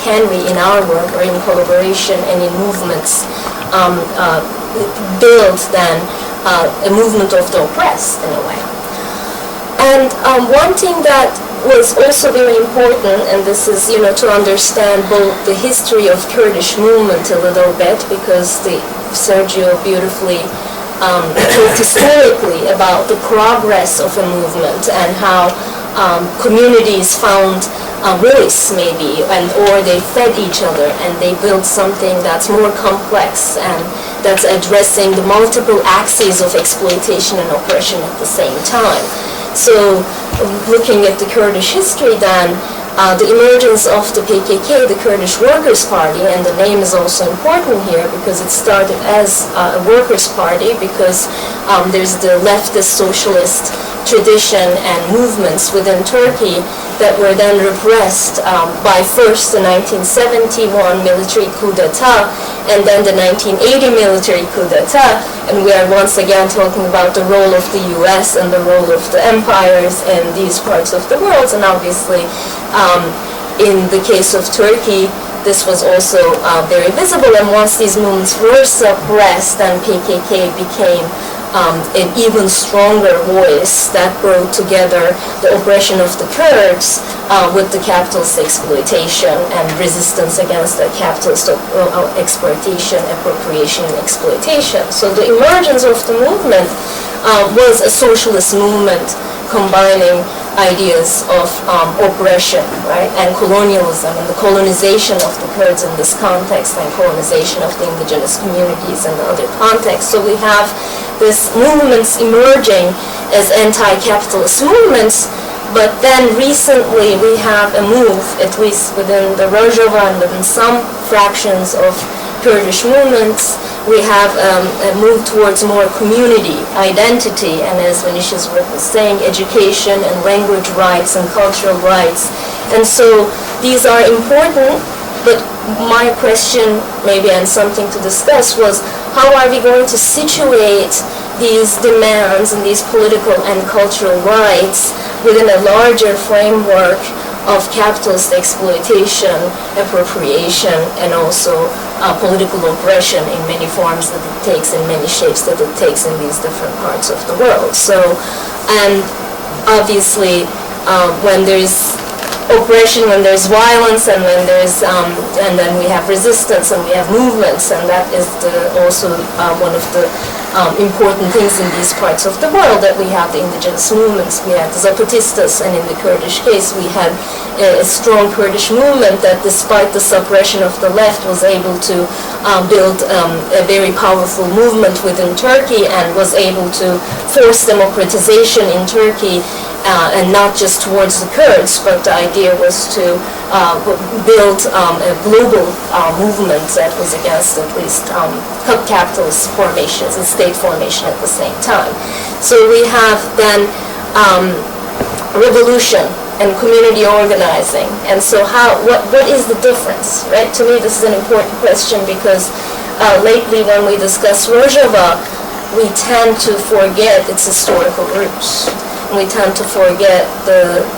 Speaker 1: can we in our work or in collaboration and in movements build then a movement of the oppressed in a way? And one thing that was also very important, and this is to understand both the history of Kurdish movement a little bit, because Sergio beautifully talked historically about the progress of a movement and how communities found a voice maybe, or they fed each other and they built something that's more complex and that's addressing the multiple axes of exploitation and oppression at the same time. So looking at the Kurdish history then, the emergence of the PKK, the Kurdish Workers' Party, and the name is also important here because it started as a workers' party because there's the leftist socialist tradition and movements within Turkey that were then repressed by first the 1971 military coup d'etat and then the 1980 military coup d'etat, and we are once again talking about the role of the US and the role of the empires in these parts of the world. And obviously in the case of Turkey, this was also very visible, and once these movements were suppressed, then PKK became an even stronger voice that brought together the oppression of the Kurds with the capitalist exploitation and resistance against the capitalist exploitation, appropriation, and exploitation. So the emergence of the movement was a socialist movement combining ideas of oppression, right, and colonialism, and the colonization of the Kurds in this context, and colonization of the indigenous communities in the other context. So we have these movements emerging as anti-capitalist movements, but then recently we have a move, at least within the Rojava and within some fractions of Kurdish movements, we have a move towards more community identity, and as Venetia's work was saying, education and language rights and cultural rights. And so these are important But my question, maybe, and something to discuss, was how are we going to situate these demands and these political and cultural rights within a larger framework of capitalist exploitation, appropriation, and also political oppression in many forms that it takes, in many shapes that it takes in these different parts of the world. So, and obviously, when there's oppression, when there's violence, and when there's and then we have resistance and we have movements, and that is also one of the important things in these parts of the world, that we have the indigenous movements. We have the Zapatistas, and in the Kurdish case we had a strong Kurdish movement that, despite the suppression of the left, was able to build a very powerful movement within Turkey, and was able to force democratization in Turkey, and not just towards the Kurds, but the idea was to build a global movement that was against at least capitalist formations and state formation at the same time. So we have then revolution and community organizing. And so what is the difference, right? To me, this is an important question, because lately when we discuss Rojava, we tend to forget its historical roots. We tend to forget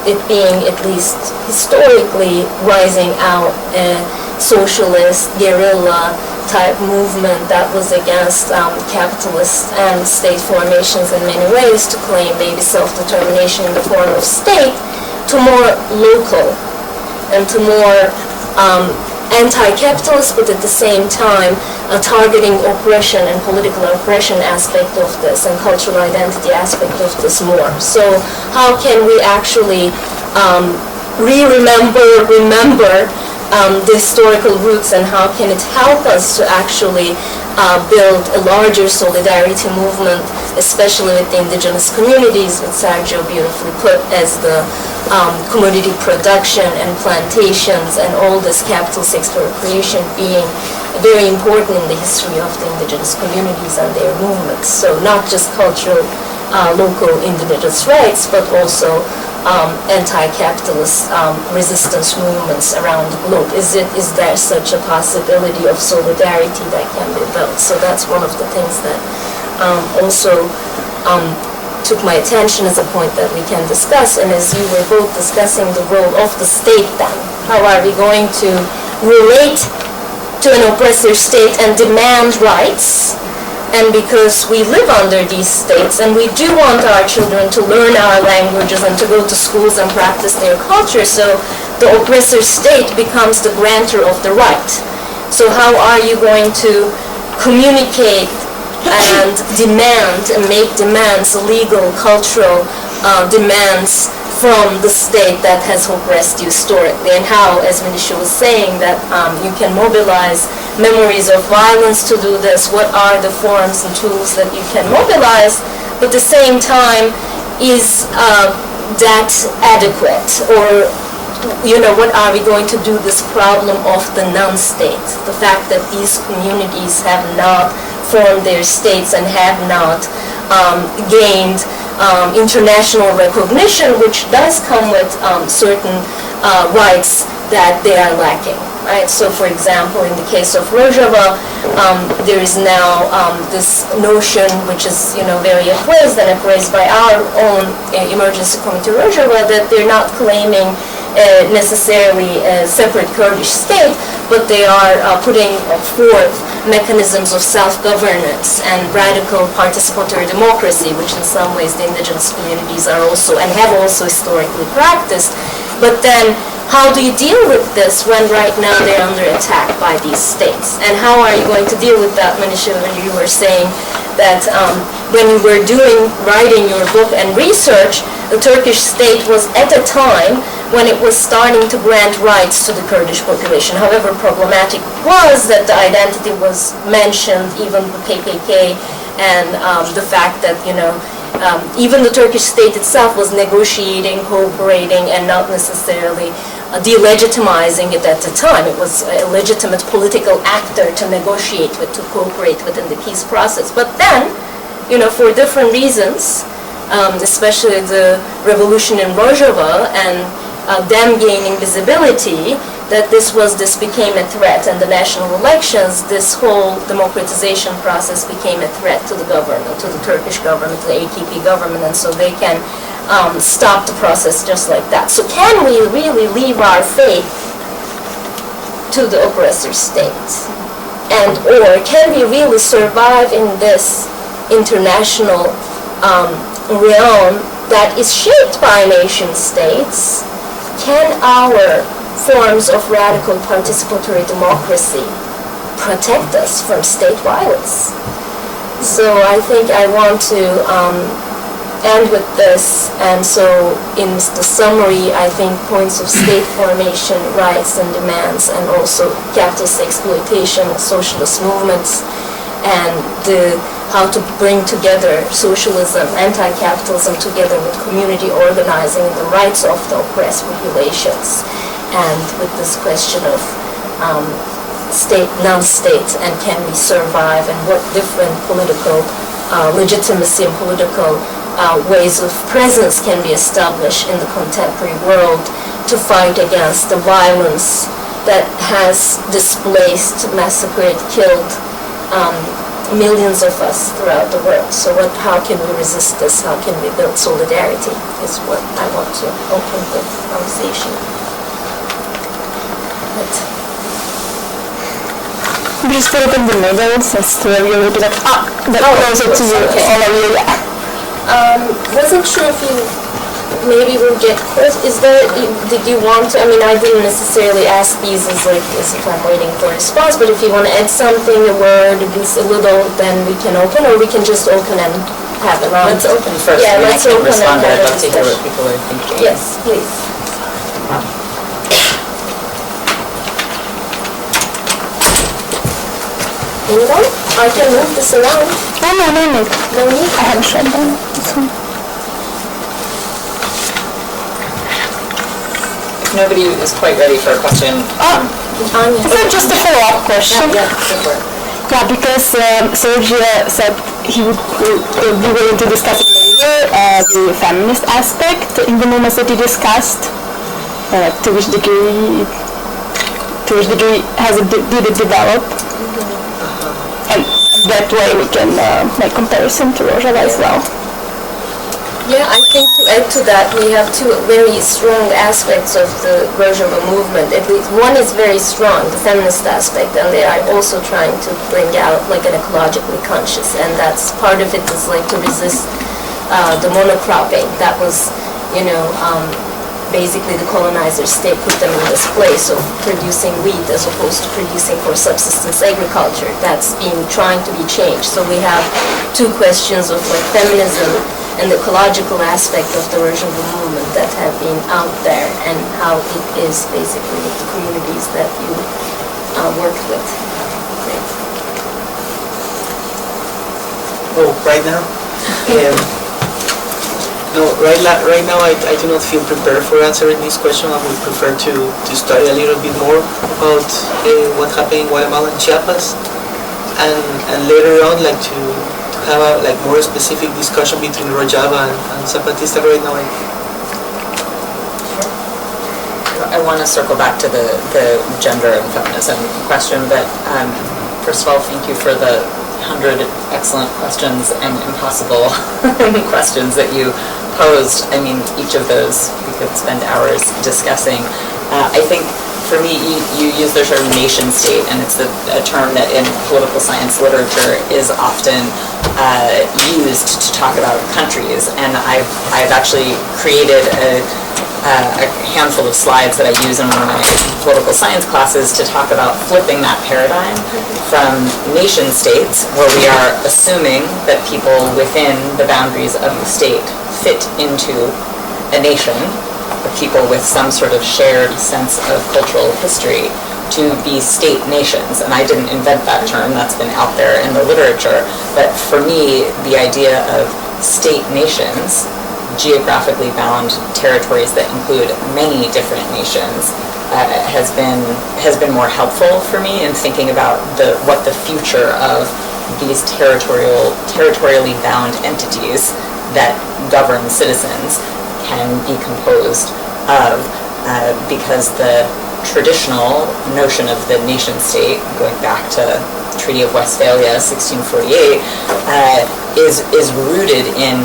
Speaker 1: it being, at least historically, rising out a socialist guerrilla type movement that was against capitalist and state formations in many ways, to claim maybe self-determination in the form of state, to more local and to more anti-capitalist, but at the same time targeting oppression and political oppression aspect of this, and cultural identity aspect of this more. So how can we actually remember the historical roots, and how can it help us to actually build a larger solidarity movement, especially with the indigenous communities, with Sergio beautifully put as the commodity production and plantations and all this capitalist expropriation being very important in the history of the indigenous communities and their movements. So not just cultural, local indigenous rights, but also anti-capitalist resistance movements around the globe. Is there such a possibility of solidarity that can be built? So that's one of the things that also took my attention as a point that we can discuss. And as you were both discussing the role of the state then, how are we going to relate to an oppressive state and demand rights? And because we live under these states, and we do want our children to learn our languages and to go to schools and practice their culture, so the oppressor state becomes the grantor of the right. So how are you going to communicate and demand and make demands, legal, cultural demands from the state that has oppressed you historically? And how, as Manisha was saying, that you can mobilize memories of violence to do this. What are the forms and tools that you can mobilize? But at the same time, is that adequate? Or, what are we going to do this problem of the non-state? The fact that these communities have not formed their states and have not gained international recognition, which does come with certain rights that they are lacking. Right? So, for example, in the case of Rojava, there is now this notion, which is very appraised and appraised by our own emergency committee Rojava, that they're not claiming necessarily a separate Kurdish state, but they are putting forth mechanisms of self-governance and radical participatory democracy, which in some ways the indigenous communities are also and have also historically practiced. But then, how do you deal with this when right now they're under attack by these states? And how are you going to deal with that, Manisha, when you were saying that when you were writing your book and research, the Turkish state was at a time when it was starting to grant rights to the Kurdish population. However problematic was that the identity was mentioned, even the PKK, and the fact that, even the Turkish state itself was negotiating, cooperating, and not necessarily delegitimizing it at the time. It was a legitimate political actor to negotiate with, to cooperate within the peace process. But then, for different reasons, especially the revolution in Rojava and them gaining visibility, that this became a threat, and the national elections, this whole democratization process became a threat to the government, to the Turkish government, to the AKP government, and so they can stop the process just like that. So can we really leave our faith to the oppressor state? And or can we really survive in this international realm that is shaped by nation states? Can our forms of radical participatory democracy protect us from state violence? So I think I want to end with this, and so in the summary, I think points of state formation, rights and demands, and also capitalist exploitation, socialist movements, and how to bring together socialism, anti-capitalism together with community organizing and the rights of the oppressed populations, and with this question of state, non-state, and can we survive, and what different political legitimacy and political ways of presence can be established in the contemporary world to fight against the violence that has displaced, massacred, killed millions of us throughout the world. So how can we resist this? How can we build solidarity is what I want to open the conversation.
Speaker 3: Just put it in the middle since two of you will be like, closer to you,
Speaker 1: okay.
Speaker 3: all of you, yeah.
Speaker 1: Wasn't sure if you maybe will get questions. Did you want to, I mean, I didn't necessarily ask these as if I'm waiting for a response, but if you want to add something, a word, at least a little, then we can open, or we can just open and have a round.
Speaker 4: Let's open first.
Speaker 1: Yeah,
Speaker 4: and
Speaker 1: let's
Speaker 4: I can
Speaker 1: open
Speaker 4: respond,
Speaker 1: and
Speaker 4: but
Speaker 1: have
Speaker 4: I'd
Speaker 1: a
Speaker 4: love to hear what
Speaker 1: discussion.
Speaker 4: people are thinking.
Speaker 1: Yes, please. Anyone? I can move this around.
Speaker 3: No need.
Speaker 1: No need?
Speaker 3: I haven't shut down.
Speaker 4: If nobody is quite ready for a question,
Speaker 1: Anya.
Speaker 3: Is that just a follow-up question?
Speaker 1: Yeah, go for it.
Speaker 3: Yeah, because Sergio said he would be willing to discuss it later, the feminist aspect in the movements that he discussed, to which degree did it develop, and that way we can make comparison to Rojava as well.
Speaker 1: Yeah, I think to add to that, we have two very strong aspects of the Rojava movement. At least one is very strong, the feminist aspect, and they are also trying to bring out like an ecologically conscious, and that's part of it is like to resist the monocropping. That was, basically the colonizer state put them in this place of producing wheat as opposed to producing for subsistence agriculture. That's trying to be changed. So we have two questions of like feminism and the ecological aspect of the Rojava movement that have been out there, and how it is basically with the communities that you work with. Great.
Speaker 2: Oh, right now? No, right now I do not feel prepared for answering this question. I would prefer to study a little bit more about what happened in Guatemala and Chiapas, and later on like to have a more specific discussion between Rojava and Zapatista right now.
Speaker 4: I want to circle back to the gender and feminism question, but first of all, thank you for the 100 excellent questions and impossible questions that you posed. I mean, each of those we could spend hours discussing. I think for me, you use the term nation state, and it's a term that in political science literature is often used to talk about countries. And I've actually created a handful of slides that I use in one of my political science classes to talk about flipping that paradigm from nation states, where we are assuming that people within the boundaries of the state fit into a nation, people with some sort of shared sense of cultural history, to be state nations. And I didn't invent that term, that's been out there in the literature. But for me, the idea of state nations, geographically bound territories that include many different nations, has been more helpful for me in thinking about what the future of these territorially bound entities that govern citizens can be composed of, because the traditional notion of the nation state, going back to Treaty of Westphalia, 1648, is rooted in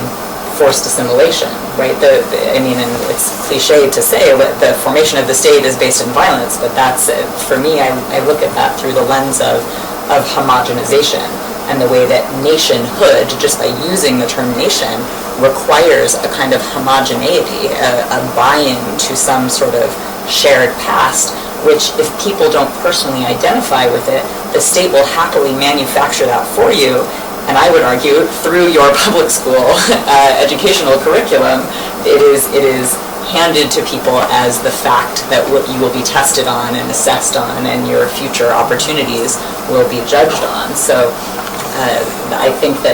Speaker 4: forced assimilation, right? And it's cliche to say that the formation of the state is based in violence, but that's, for me, I look at that through the lens of homogenization, and the way that nationhood, just by using the term nation, requires a kind of homogeneity, a buy-in to some sort of shared past, which if people don't personally identify with it, the state will happily manufacture that for you. And I would argue, through your public school educational curriculum, it is handed to people as the fact that what you will be tested on and assessed on, and your future opportunities will be judged on. So I think that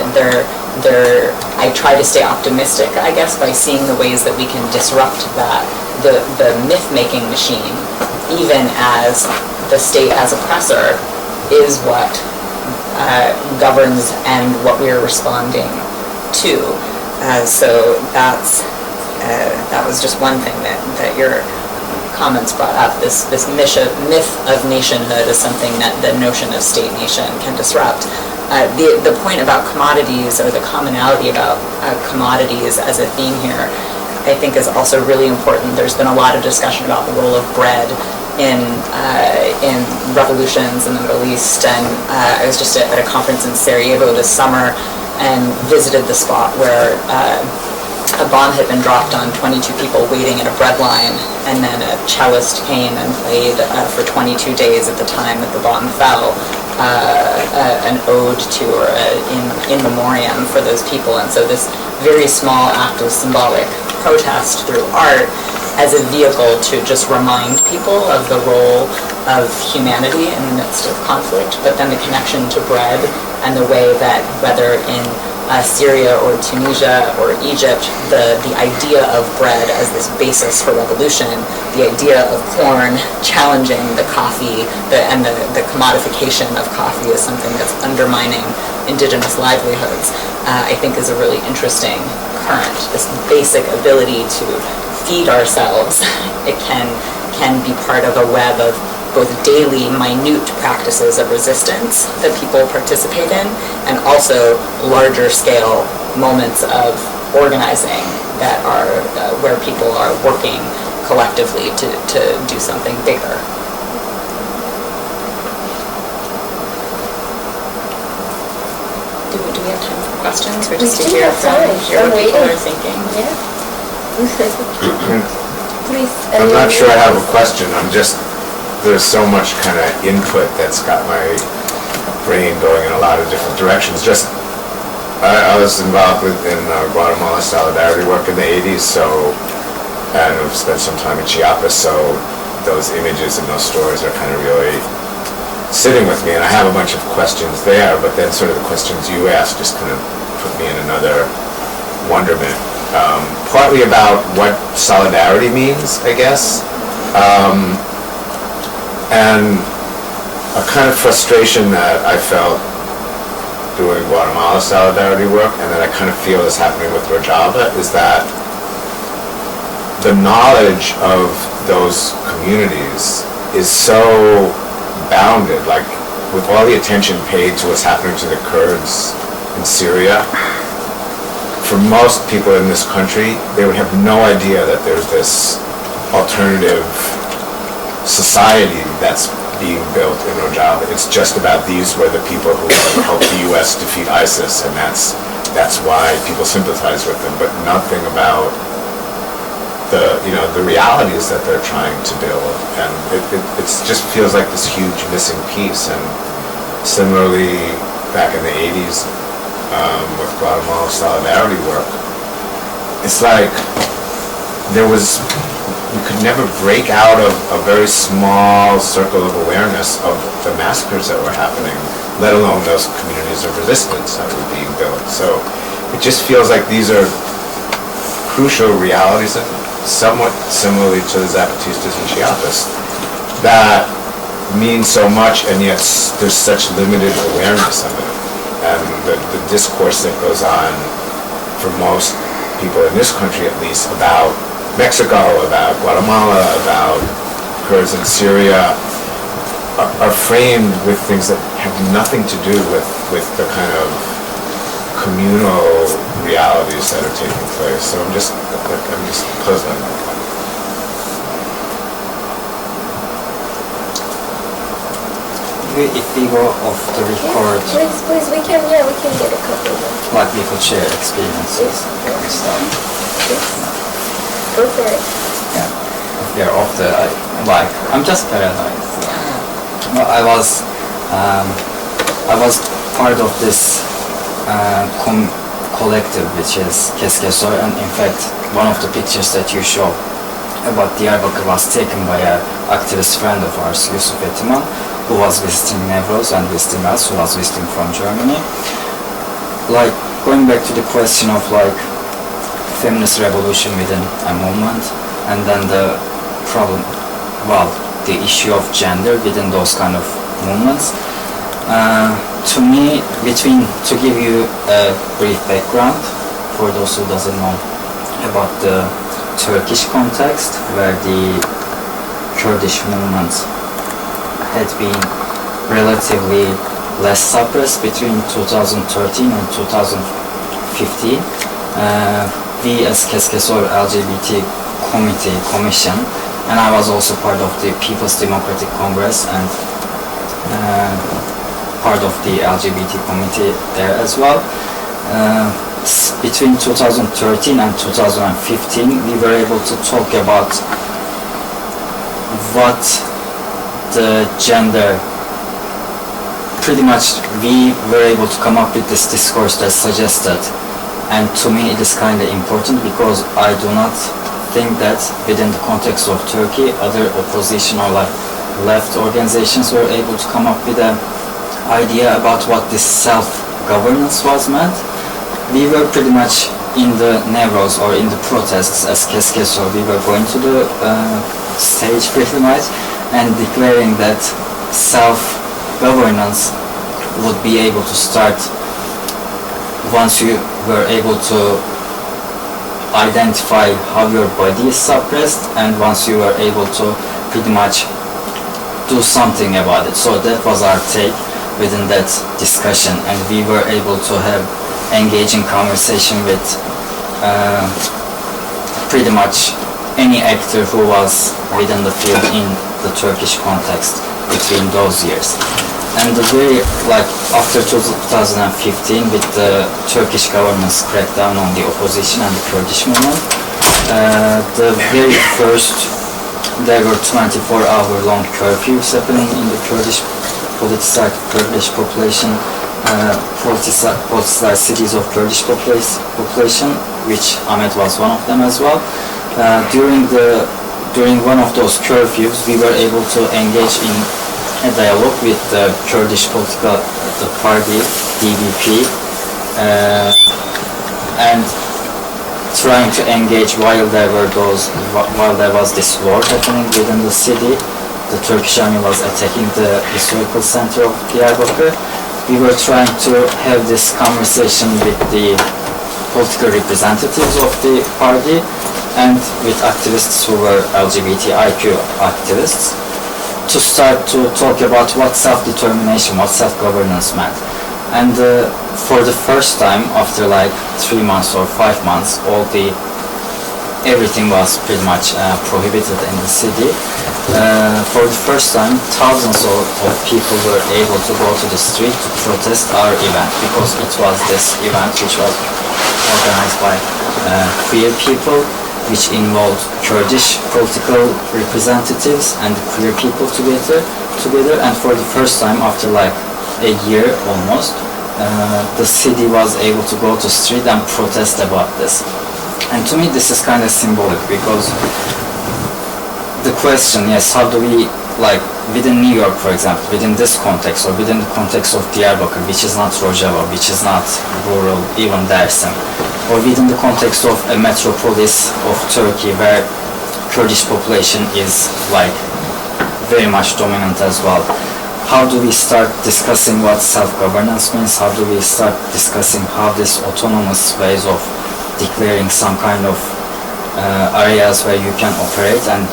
Speaker 4: I try to stay optimistic, I guess, by seeing the ways that we can disrupt that, the myth-making machine, even as the state as oppressor is what governs and what we are responding to. So that was just one thing that your comments brought up. This myth of nationhood is something that the notion of state-nation can disrupt. The point about commodities, or the commonality about commodities as a theme here, I think is also really important. There's been a lot of discussion about the role of bread in revolutions in the Middle East, and I was just at a conference in Sarajevo this summer and visited the spot where a bomb had been dropped on 22 people waiting in a bread line, and then a cellist came and played for 22 days at the time that the bomb fell, an ode to, or in memoriam for those people. And so this very small act of symbolic protest through art as a vehicle to just remind people of the role of humanity in the midst of conflict, but then the connection to bread and the way that, whether in Syria or Tunisia or Egypt, the idea of bread as this basis for revolution, the idea of corn challenging the coffee, and the commodification of coffee is something that's undermining indigenous livelihoods, I think is a really interesting current. This basic ability to feed ourselves, it can be part of a web of both daily, minute practices of resistance that people participate in, and also larger scale moments of organizing that are where people are working collectively to do something bigger. Do we have time for questions, or just to hear from hear what people are thinking?
Speaker 1: Yeah. Please.
Speaker 5: I'm not sure I have a question. There's so much kind of input that's got my brain going in a lot of different directions. I was involved in Guatemala solidarity work in the 80s, and I've spent some time in Chiapas, so those images and those stories are kind of really sitting with me, and I have a bunch of questions there, but then sort of the questions you asked just kind of put me in another wonderment. Partly about what solidarity means, I guess. And a kind of frustration that I felt doing Guatemala solidarity work, and that I kind of feel is happening with Rojava, is that the knowledge of those communities is so bounded, like with all the attention paid to what's happening to the Kurds in Syria. For most people in this country, they would have no idea that there's this alternative society that's being built in Rojava. It's just about these were the people who helped the U.S. defeat ISIS, and that's why people sympathize with them, but nothing about the realities that they're trying to build. And it just feels like this huge missing piece. And similarly, back in the 80s, with Guatemala solidarity work, it's like we could never break out of a very small circle of awareness of the massacres that were happening, let alone those communities of resistance that were being built. So it just feels like these are crucial realities, and somewhat similarly to the Zapatistas in Chiapas, that mean so much, and yet there's such limited awareness of it. And the discourse that goes on for most people in this country, at least, about Mexico, about Guatemala, about Kurds in Syria are framed with things that have nothing to do with the kind of communal realities that are taking place. So I'm just puzzling about that.
Speaker 6: If we go off the record,
Speaker 1: Please, we can get a couple of them.
Speaker 6: like we could share experiences and stuff.
Speaker 1: Yes. Go for it.
Speaker 6: Yeah. If we are off the, I'm just paranoid. Well, I was part of this collective, which is Keskesoy, and in fact, one of the pictures that you show about Diyarbakır was taken by an activist friend of ours, Yusuf Etiman, who was visiting Nevros and visiting us, who was visiting from Germany. Like, going back to the question of feminist revolution within a movement, and then the problem, the issue of gender within those kind of movements. To me, to give you a brief background, for those who doesn't know about the Turkish context, where the Kurdish movement had been relatively less suppressed between 2013 and 2015. We as Keskesoy LGBT commission, and I was also part of the People's Democratic Congress and part of the LGBT committee there as well. Between 2013 and 2015, we were able to talk about what the gender, pretty much we were able to come up with this discourse that suggested, and to me it is kind of important because I do not think that within the context of Turkey, other opposition or left organizations were able to come up with an idea about what this self-governance was meant. We were pretty much in the Nevros or in the protests as Keskesoy. We were going to the stage pretty much and declaring that self-governance would be able to start once you were able to identify how your body is suppressed and once you were able to pretty much do something about it. So that was our take within that discussion, and we were able to have engaging conversation with pretty much any actor who was within the field in the Turkish context between those years. And the very, after 2015, with the Turkish government's crackdown on the opposition and the Kurdish movement, the very first, there were 24-hour-long curfews happening in the Kurdish Kurdish population, politicized cities of Kurdish population, which Ahmet was one of them as well. During one of those curfews, we were able to engage in a dialogue with the Kurdish political party, DVP, and trying to engage while there was this war happening within the city. The Turkish army was attacking the historical center of Diyarbakır. We were trying to have this conversation with the political representatives of the party and with activists who were LGBTIQ activists to start to talk about what self-determination, what self-governance meant. And for the first time, after 3 months or 5 months, everything was pretty much prohibited in the city. For the first time, thousands of people were able to go to the street to protest our event, because it was this event which was organized by queer people, which involved Kurdish political representatives and queer people together. And for the first time, after a year almost, the city was able to go to street and protest about this. And to me this is kind of symbolic, because the question, yes, how do we, within New York, for example, within this context, or within the context of Diyarbakır, which is not Rojava, which is not rural, even Dersim, or within the context of a metropolis of Turkey where Kurdish population is very much dominant as well, how do we start discussing what self-governance means? How do we start discussing how this autonomous ways of declaring some kind of areas where you can operate and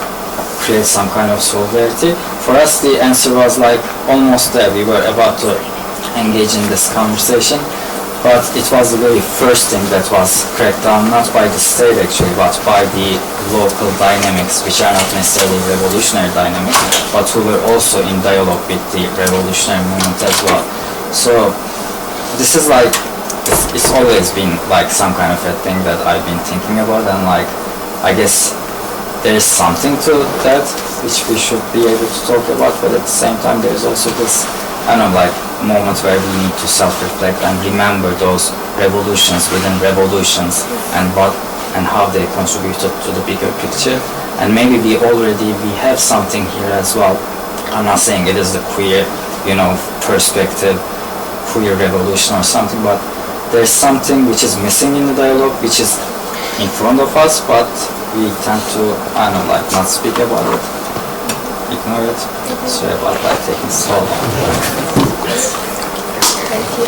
Speaker 6: create some kind of solidarity. For us, the answer was like almost there. We were about to engage in this conversation, but it was the very first thing that was cracked down, not by the state actually, but by the local dynamics, which are not necessarily revolutionary dynamics, but who were also in dialogue with the revolutionary movement as well. So this is like, it's always been like some kind of a thing that I've been thinking about, and like, I guess there is something to that which we should be able to talk about, but at the same time there is also this, I don't know, like moment where we need to self-reflect and remember those revolutions within revolutions and what and how they contributed to the bigger picture. And maybe we have something here as well. I'm not saying it is the queer, perspective, queer revolution or something, but there's something which is missing in the dialogue, which is in front of us, but we tend to, not speak about it, ignore it. Sorry about that, taking so long.
Speaker 1: Thank you.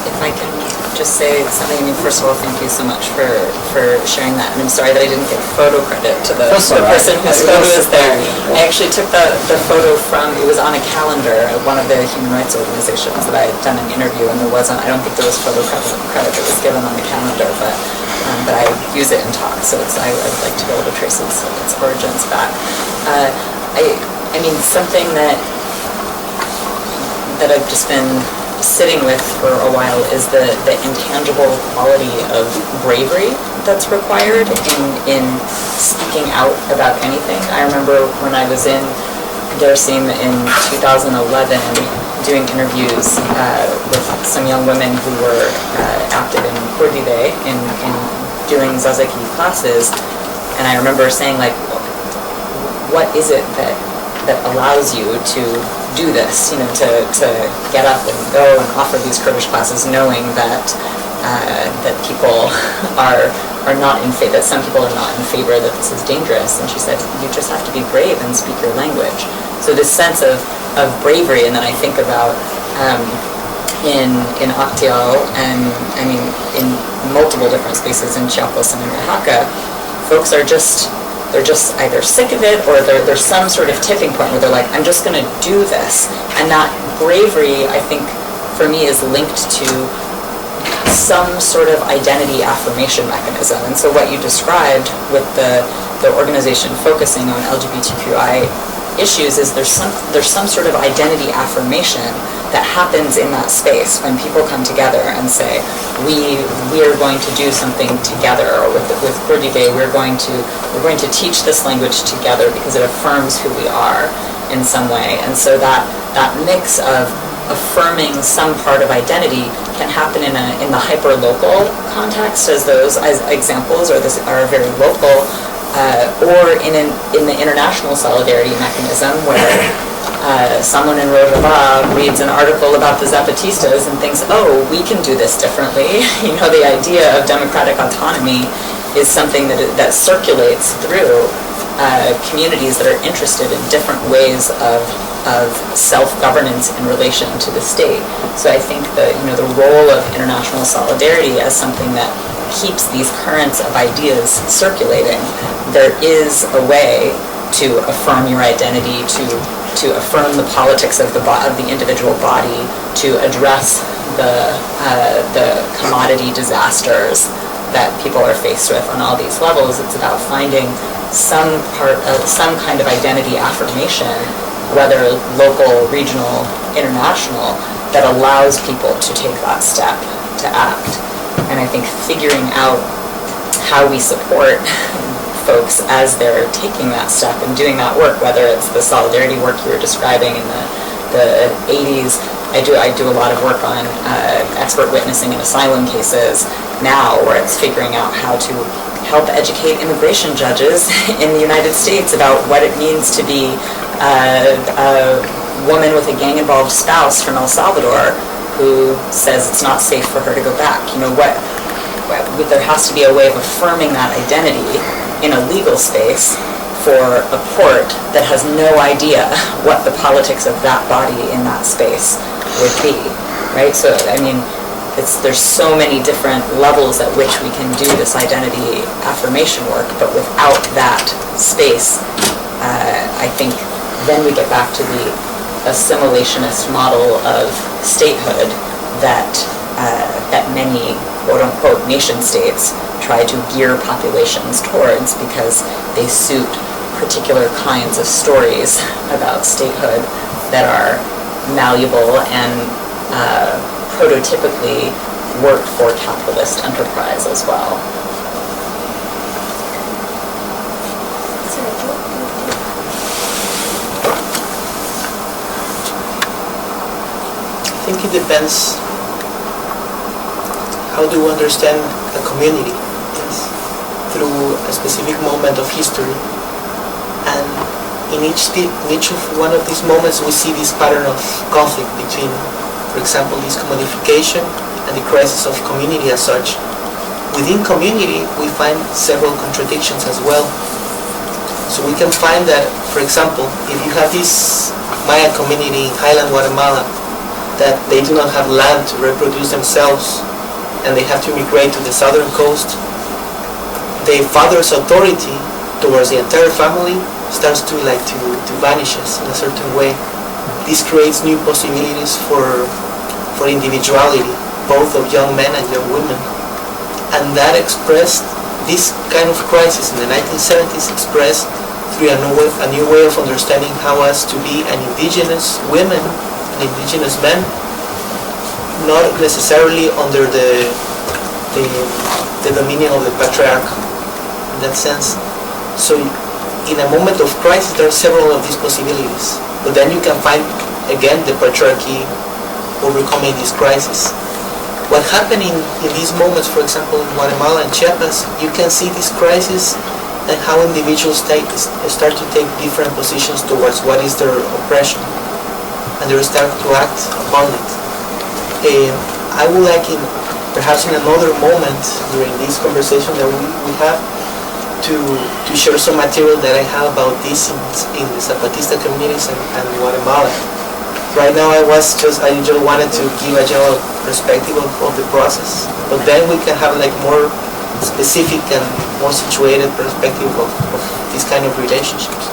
Speaker 4: If I can just say something, first of all, thank you so much for sharing that, and I'm sorry that I didn't give photo credit to the person whose photo is there. I actually took the photo from, it was on a calendar at one of the human rights organizations that I had done an interview, and I don't think there was photo credit that was given on the calendar, but I use it in talks, so I would like to be able to trace its origins back. Something that I've just been sitting with for a while is the intangible quality of bravery that's required in speaking out about anything. I remember when I was in Dersim in 2011 doing interviews with some young women who were active in Kurdish in doing Zazaki classes, and I remember saying, like, what is it that allows you to do this, to get up and go and offer these Kurdish classes knowing that people are not in favor, that some people are not in favor, that this is dangerous. And she said, you just have to be brave and speak your language. So this sense of bravery, and then I think about in Aktial and in multiple different spaces in Chiapas and in Oaxaca, folks are they're just either sick of it or there's some sort of tipping point where they're like, I'm just going to do this. And that bravery, I think, for me, is linked to some sort of identity affirmation mechanism. And so what you described with the organization focusing on LGBTQI issues is there's some sort of identity affirmation that happens in that space when people come together and say, we are going to do something together, or with Kurdish, we're going to teach this language together because it affirms who we are in some way. And so that mix of affirming some part of identity can happen in the hyper-local context, as examples are very local, or in the international solidarity mechanism where someone in Rojava reads an article about the Zapatistas and thinks, oh, we can do this differently. The idea of democratic autonomy is something that circulates through communities that are interested in different ways of self-governance in relation to the state. So I think the role of international solidarity as something that keeps these currents of ideas circulating. There is a way to affirm your identity, to affirm the politics of the individual body, to address the commodity disasters that people are faced with on all these levels. It's about finding some kind of identity affirmation, whether local, regional, international, that allows people to take that step to act. And I think figuring out how we support folks as they're taking that step and doing that work, whether it's the solidarity work you were describing in the 80s. I do a lot of work on expert witnessing in asylum cases now, where it's figuring out how to help educate immigration judges in the United States about what it means to be a woman with a gang-involved spouse from El Salvador who says it's not safe for her to go back. There has to be a way of affirming that identity in a legal space for a court that has no idea what the politics of that body in that space would be, right? So, there's so many different levels at which we can do this identity affirmation work, but without that space, I think then we get back to the assimilationist model of statehood that many quote-unquote nation states try to gear populations towards, because they suit particular kinds of stories about statehood that are malleable and prototypically work for capitalist enterprise as well.
Speaker 2: I think it depends how do you understand a community. Yes. Through a specific moment of history, and in each of one of these moments we see this pattern of conflict between, for example, this commodification and the crisis of community as such. Within community we find several contradictions as well. So we can find that, for example, if you have this Maya community in highland Guatemala, that they do not have land to reproduce themselves and they have to migrate to the southern coast, the father's authority towards the entire family starts to vanishes in a certain way. This creates new possibilities for individuality, both of young men and young women. And that expressed, this kind of crisis in the 1970s expressed through a new way of understanding how as to be an indigenous woman, an indigenous man, not necessarily under the dominion of the patriarchal, in that sense. So in a moment of crisis there are several of these possibilities, but then you can find again the patriarchy overcoming this crisis. What happened in these moments, for example in Guatemala and Chiapas, you can see this crisis and how individuals start to take different positions towards what is their oppression, and they start to act upon it. I would like, perhaps in another moment during this conversation that we have, to share some material that I have about this in the Zapatista communities and Guatemala. Right now I just wanted to give a general perspective of the process, but then we can have more specific and more situated perspective of these kind of relationships.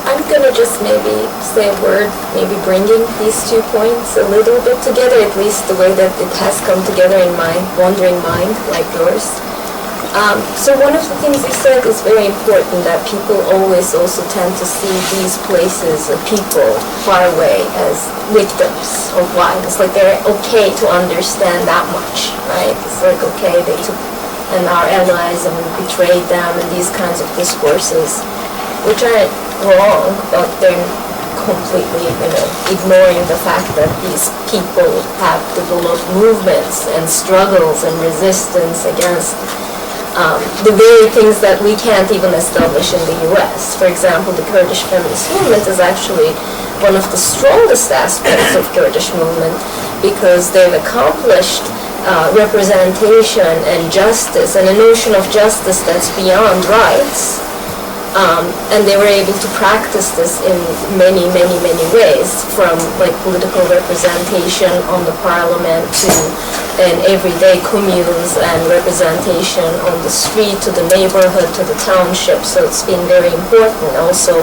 Speaker 1: I'm gonna just maybe say a word, maybe bringing these 2 points a little bit together, at least the way that it has come together in my wandering mind, like yours. So one of the things you said is very important, that people always also tend to see these places of people far away as victims of violence. Like they're okay to understand that much, right? It's like, okay, they took and our allies and betrayed them, and these kinds of discourses, which aren't wrong, but they're completely, ignoring the fact that these people have developed movements and struggles and resistance against the very things that we can't even establish in the US. For example, the Kurdish feminist movement is actually one of the strongest aspects of Kurdish movement, because they've accomplished representation and justice, and a notion of justice that's beyond rights. And they were able to practice this in many, many, many ways, from political representation on the parliament to in everyday communes, and representation on the street to the neighborhood to the township. So it's been very important. Also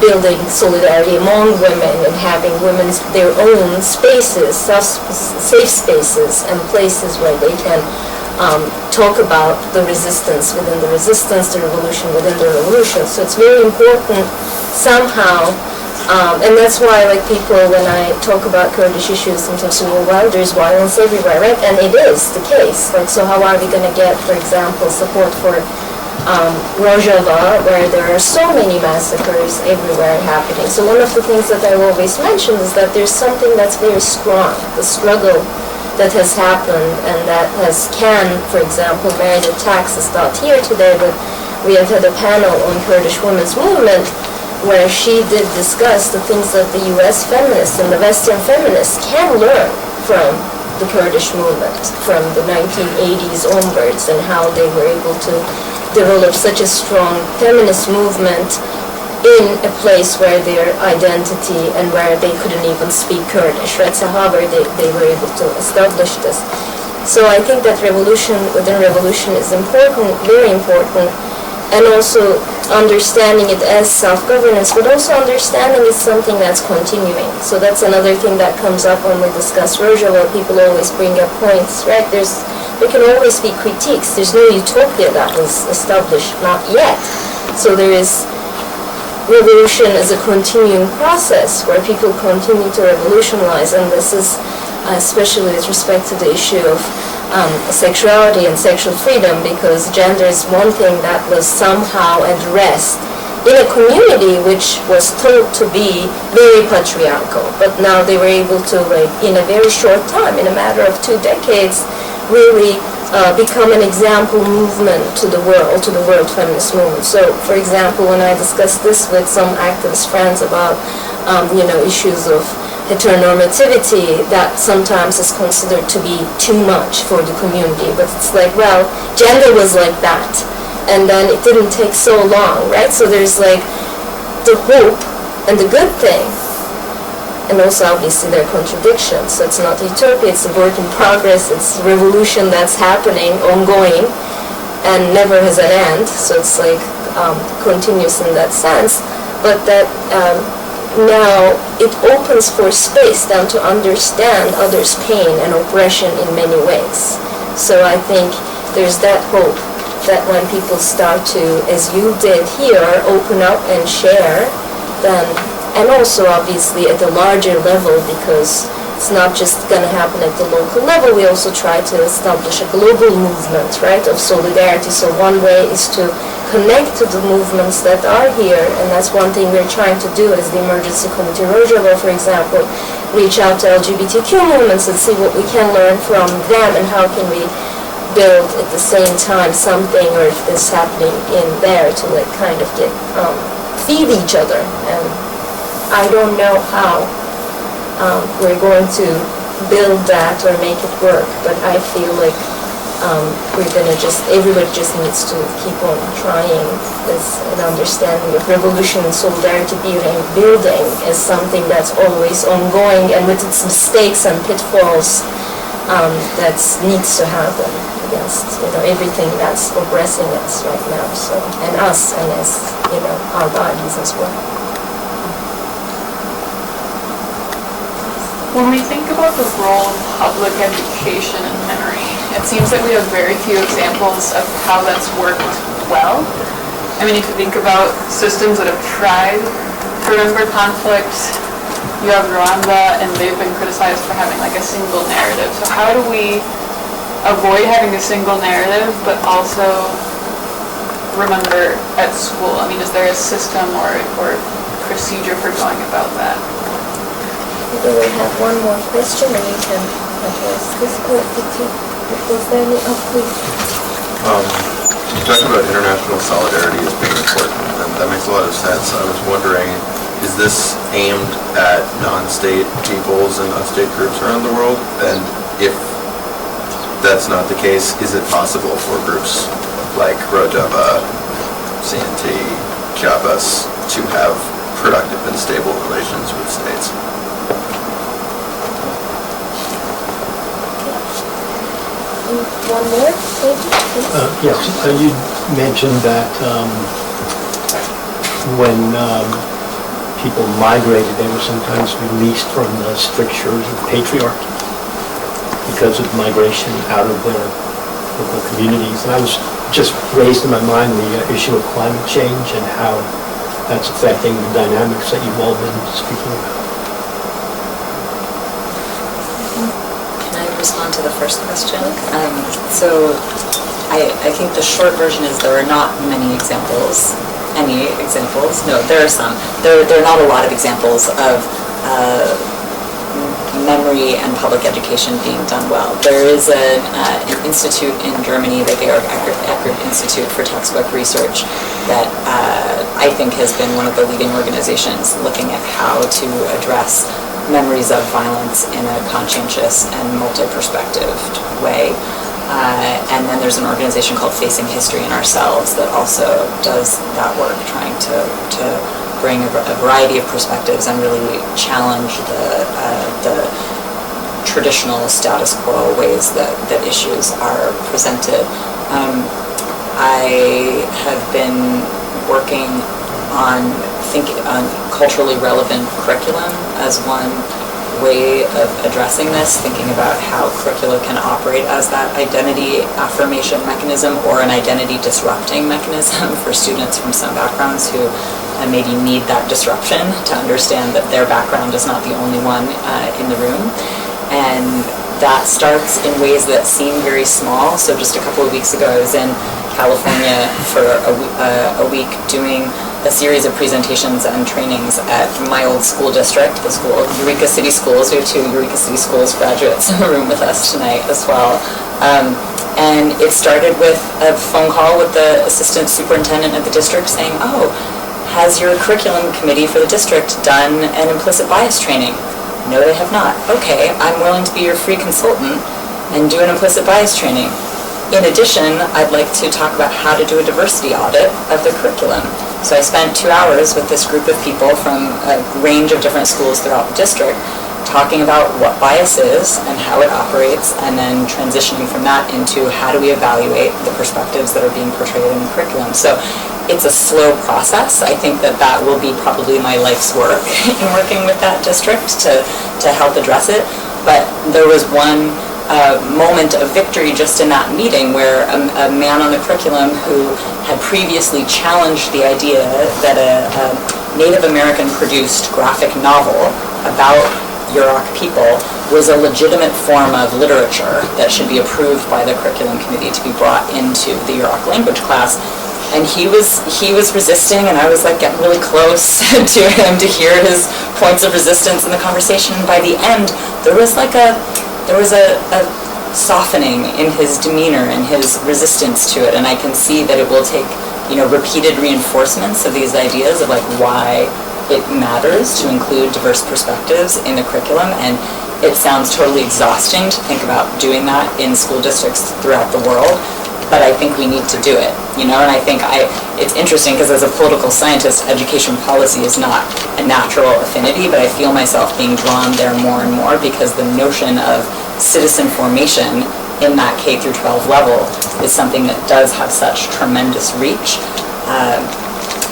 Speaker 1: building solidarity among women and having women's their own spaces, safe spaces, and places where they can talk about the resistance within the resistance, the revolution within the revolution. So it's very important somehow, and that's why people, when I talk about Kurdish issues, sometimes say, well, there's violence everywhere, right? And it is the case. So how are we going to get, for example, support for Rojava, where there are so many massacres everywhere happening? So one of the things that I always mention is that there's something that's very strong, the struggle that has happened, and that can, for example, Meredith Tax is not here today, but we have had a panel on Kurdish women's movement where she did discuss the things that the US feminists and the Western feminists can learn from the Kurdish movement from the 1980s onwards, and how they were able to develop such a strong feminist movement in a place where their identity and where they couldn't even speak Kurdish, right? So however they were able to establish this. So I think that revolution within revolution is important, very important, and also understanding it as self-governance, but also understanding it's something that's continuing. So that's another thing that comes up when we discuss Rojava. People always bring up points, right? There can always be critiques. There's no utopia that was established, not yet. So there is revolution as a continuing process where people continue to revolutionize, and this is especially with respect to the issue of sexuality and sexual freedom, because gender is one thing that was somehow addressed in a community which was thought to be very patriarchal, but now they were able to, like, in a very short time, in a matter of 2 decades, really become an example movement to the world feminist movement. So, for example, when I discussed this with some activist friends about, issues of heteronormativity, that sometimes is considered to be too much for the community, but it's like, well, gender was like that, and then it didn't take so long, right? So there's like the hope and the good thing, and also obviously there are contradictions. So it's not utopia, it's a work in progress, it's revolution that's happening, ongoing, and never has an end. So it's like continuous in that sense, but that now it opens for space then to understand others' pain and oppression in many ways. So I think there's that hope that when people start to, as you did here, open up and share, then, and also obviously at a larger level, because it's not just going to happen at the local level, we also try to establish a global movement, right, of solidarity. So one way is to connect to the movements that are here, and that's one thing we're trying to do as the Emergency Committee Rojava, for example, reach out to LGBTQ movements and see what we can learn from them, and how can we build at the same time something, or if it's happening in there, to like kind of get feed each other. And I don't know how we're going to build that or make it work, but I feel like we're gonna everybody just needs to keep on trying this, an understanding of revolution and solidarity building as something that's always ongoing, and with its mistakes and pitfalls that needs to happen against everything that's oppressing us right now. So, and us, and as our bodies as well.
Speaker 7: When we think about the role of public education and memory, it seems that we have very few examples of how that's worked well. I mean, if you think about systems that have tried to remember conflict, you have Rwanda, and they've been criticized for having like a single narrative. So how do we avoid having a single narrative, but also remember at school? I mean, is there a system or procedure for going about that?
Speaker 1: Maybe we have one more question and you can address this. Was there any? Oh, please.
Speaker 8: You talked about international solidarity as being important, and that makes a lot of sense. I was wondering, is this aimed at non-state peoples and non-state groups around the world? And if that's not the case, is it possible for groups like Rojava, CNT, Chiapas to have productive and stable relations with states?
Speaker 1: One more, maybe?
Speaker 9: Yes, you mentioned that when people migrated, they were sometimes released from the strictures of patriarchy because of migration out of their local communities. And I was just raised in my mind the issue of climate change and how that's affecting the dynamics that you've all been speaking about.
Speaker 4: Respond to the first question. So I think the short version is there are not many examples. Any examples? No, there are some. There are not a lot of examples of memory and public education being done well. There is an institute in Germany, the Georg Eckert Institute for Textbook Research, that I think has been one of the leading organizations looking at how to address memories of violence in a conscientious and multi-perspective way. And then there's an organization called Facing History in Ourselves that also does that work, trying to bring a variety of perspectives and really challenge the traditional status quo ways that issues are presented. I have been working on culturally relevant curriculum as one way of addressing this, thinking about how curricula can operate as that identity affirmation mechanism or an identity disrupting mechanism for students from some backgrounds who maybe need that disruption to understand that their background is not the only one in the room. And that starts in ways that seem very small. So just a couple of weeks ago, I was in California for a week doing a series of presentations and trainings at my old school district, the school, Eureka City Schools. We have 2 Eureka City Schools graduates in the room with us tonight as well. And it started with a phone call with the assistant superintendent of the district saying, "Oh, has your curriculum committee for the district done an implicit bias training?" "No, they have not." "Okay, I'm willing to be your free consultant and do an implicit bias training. In addition, I'd like to talk about how to do a diversity audit of the curriculum." So I spent 2 hours with this group of people from a range of different schools throughout the district talking about what bias is and how it operates, and then transitioning from that into how do we evaluate the perspectives that are being portrayed in the curriculum. So it's a slow process. I think that will be probably my life's work in working with that district to help address it. But there was one moment of victory just in that meeting where a man on the curriculum who had previously challenged the idea that a Native American produced graphic novel about Yurok people was a legitimate form of literature that should be approved by the curriculum committee to be brought into the Yurok language class. And he was resisting, and I was like getting really close to him to hear his points of resistance in the conversation. And by the end, there was a softening in his demeanor and his resistance to it, and I can see that it will take, repeated reinforcements of these ideas of like why it matters to include diverse perspectives in the curriculum. And it sounds totally exhausting to think about doing that in school districts throughout the world, but I think we need to do it, and I think it's interesting because as a political scientist, education policy is not a natural affinity, but I feel myself being drawn there more and more because the notion of citizen formation in that K through 12 level is something that does have such tremendous reach.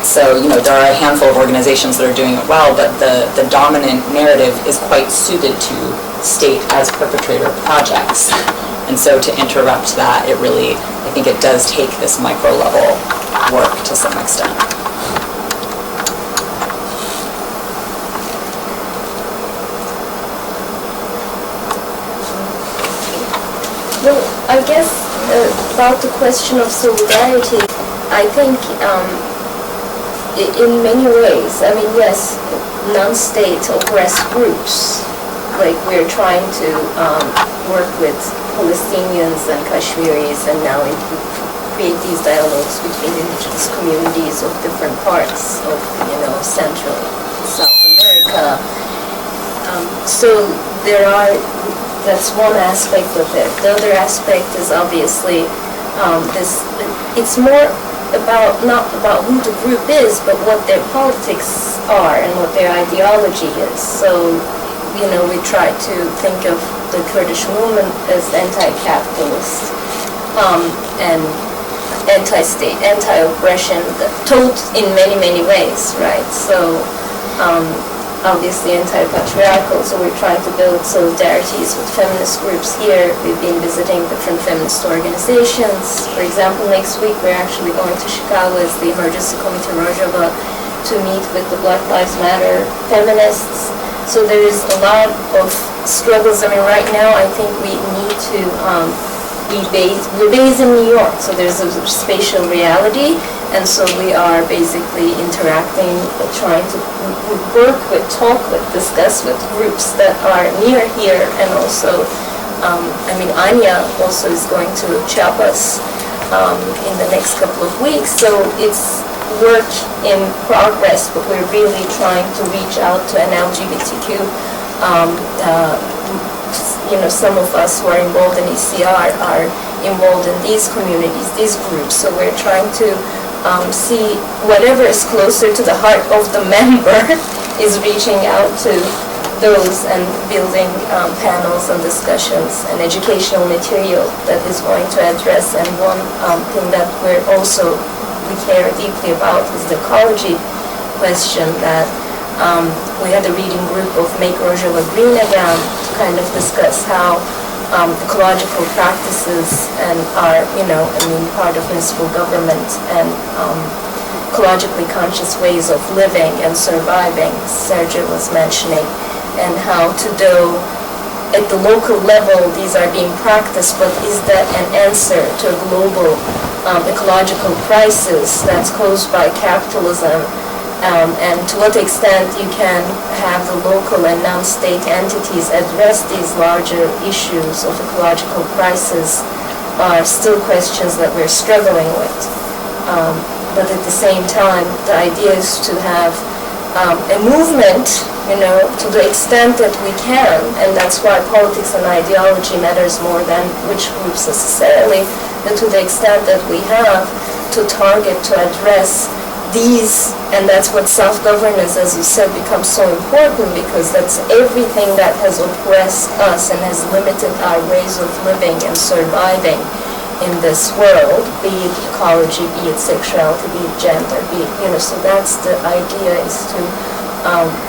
Speaker 4: So, there are a handful of organizations that are doing it well, but the dominant narrative is quite suited to state as perpetrator projects. And so to interrupt that, I think it does take this micro level work to some extent.
Speaker 1: Well, I guess about the question of solidarity, I think in many ways, yes, non-state oppressed groups, like we're trying to work with Palestinians and Kashmiris and now create these dialogues between indigenous communities of different parts of, Central and South America. So that's one aspect of it. The other aspect is obviously it's more not about who the group is, but what their politics are and what their ideology is. So, we try to think of the Kurdish movement as anti-capitalist and anti-state, anti-oppression, told in many, many ways, right? So, obviously anti-patriarchal, so we're trying to build solidarities with feminist groups here. We've been visiting different feminist organizations. For example, next week we're actually going to Chicago as the Emergency Committee Rojava to meet with the Black Lives Matter feminists. So there is a lot of struggles. Right now I think we need to we're based in New York, so there's a spatial reality, and so we are basically interacting, trying to work with, talk with, discuss with groups that are near here, and also, Anya also is going to Chiapas in the next couple of weeks, so it's work in progress, but we're really trying to reach out to an LGBTQ some of us who are involved in ECR are involved in these communities, these groups. So we're trying to see whatever is closer to the heart of the member is reaching out to those and building panels and discussions and educational material that is going to address. And one thing that we care deeply about is the ecology question, that we had a reading group of Make Rojava Green Again to kind of discuss how ecological practices and are, part of municipal government and ecologically conscious ways of living and surviving, Sergio was mentioning, and how to do at the local level these are being practiced, but is that an answer to a global ecological crisis that's caused by capitalism? And to what extent you can have the local and non-state entities address these larger issues of ecological crisis are still questions that we're struggling with. But at the same time, the idea is to have a movement, to the extent that we can, and that's why politics and ideology matters more than which groups necessarily, but to the extent that we have to target, to address these, and that's what self-governance, as you said, becomes so important, because that's everything that has oppressed us and has limited our ways of living and surviving in this world, be it ecology, be it sexuality, be it gender, be it, so that's the idea, is to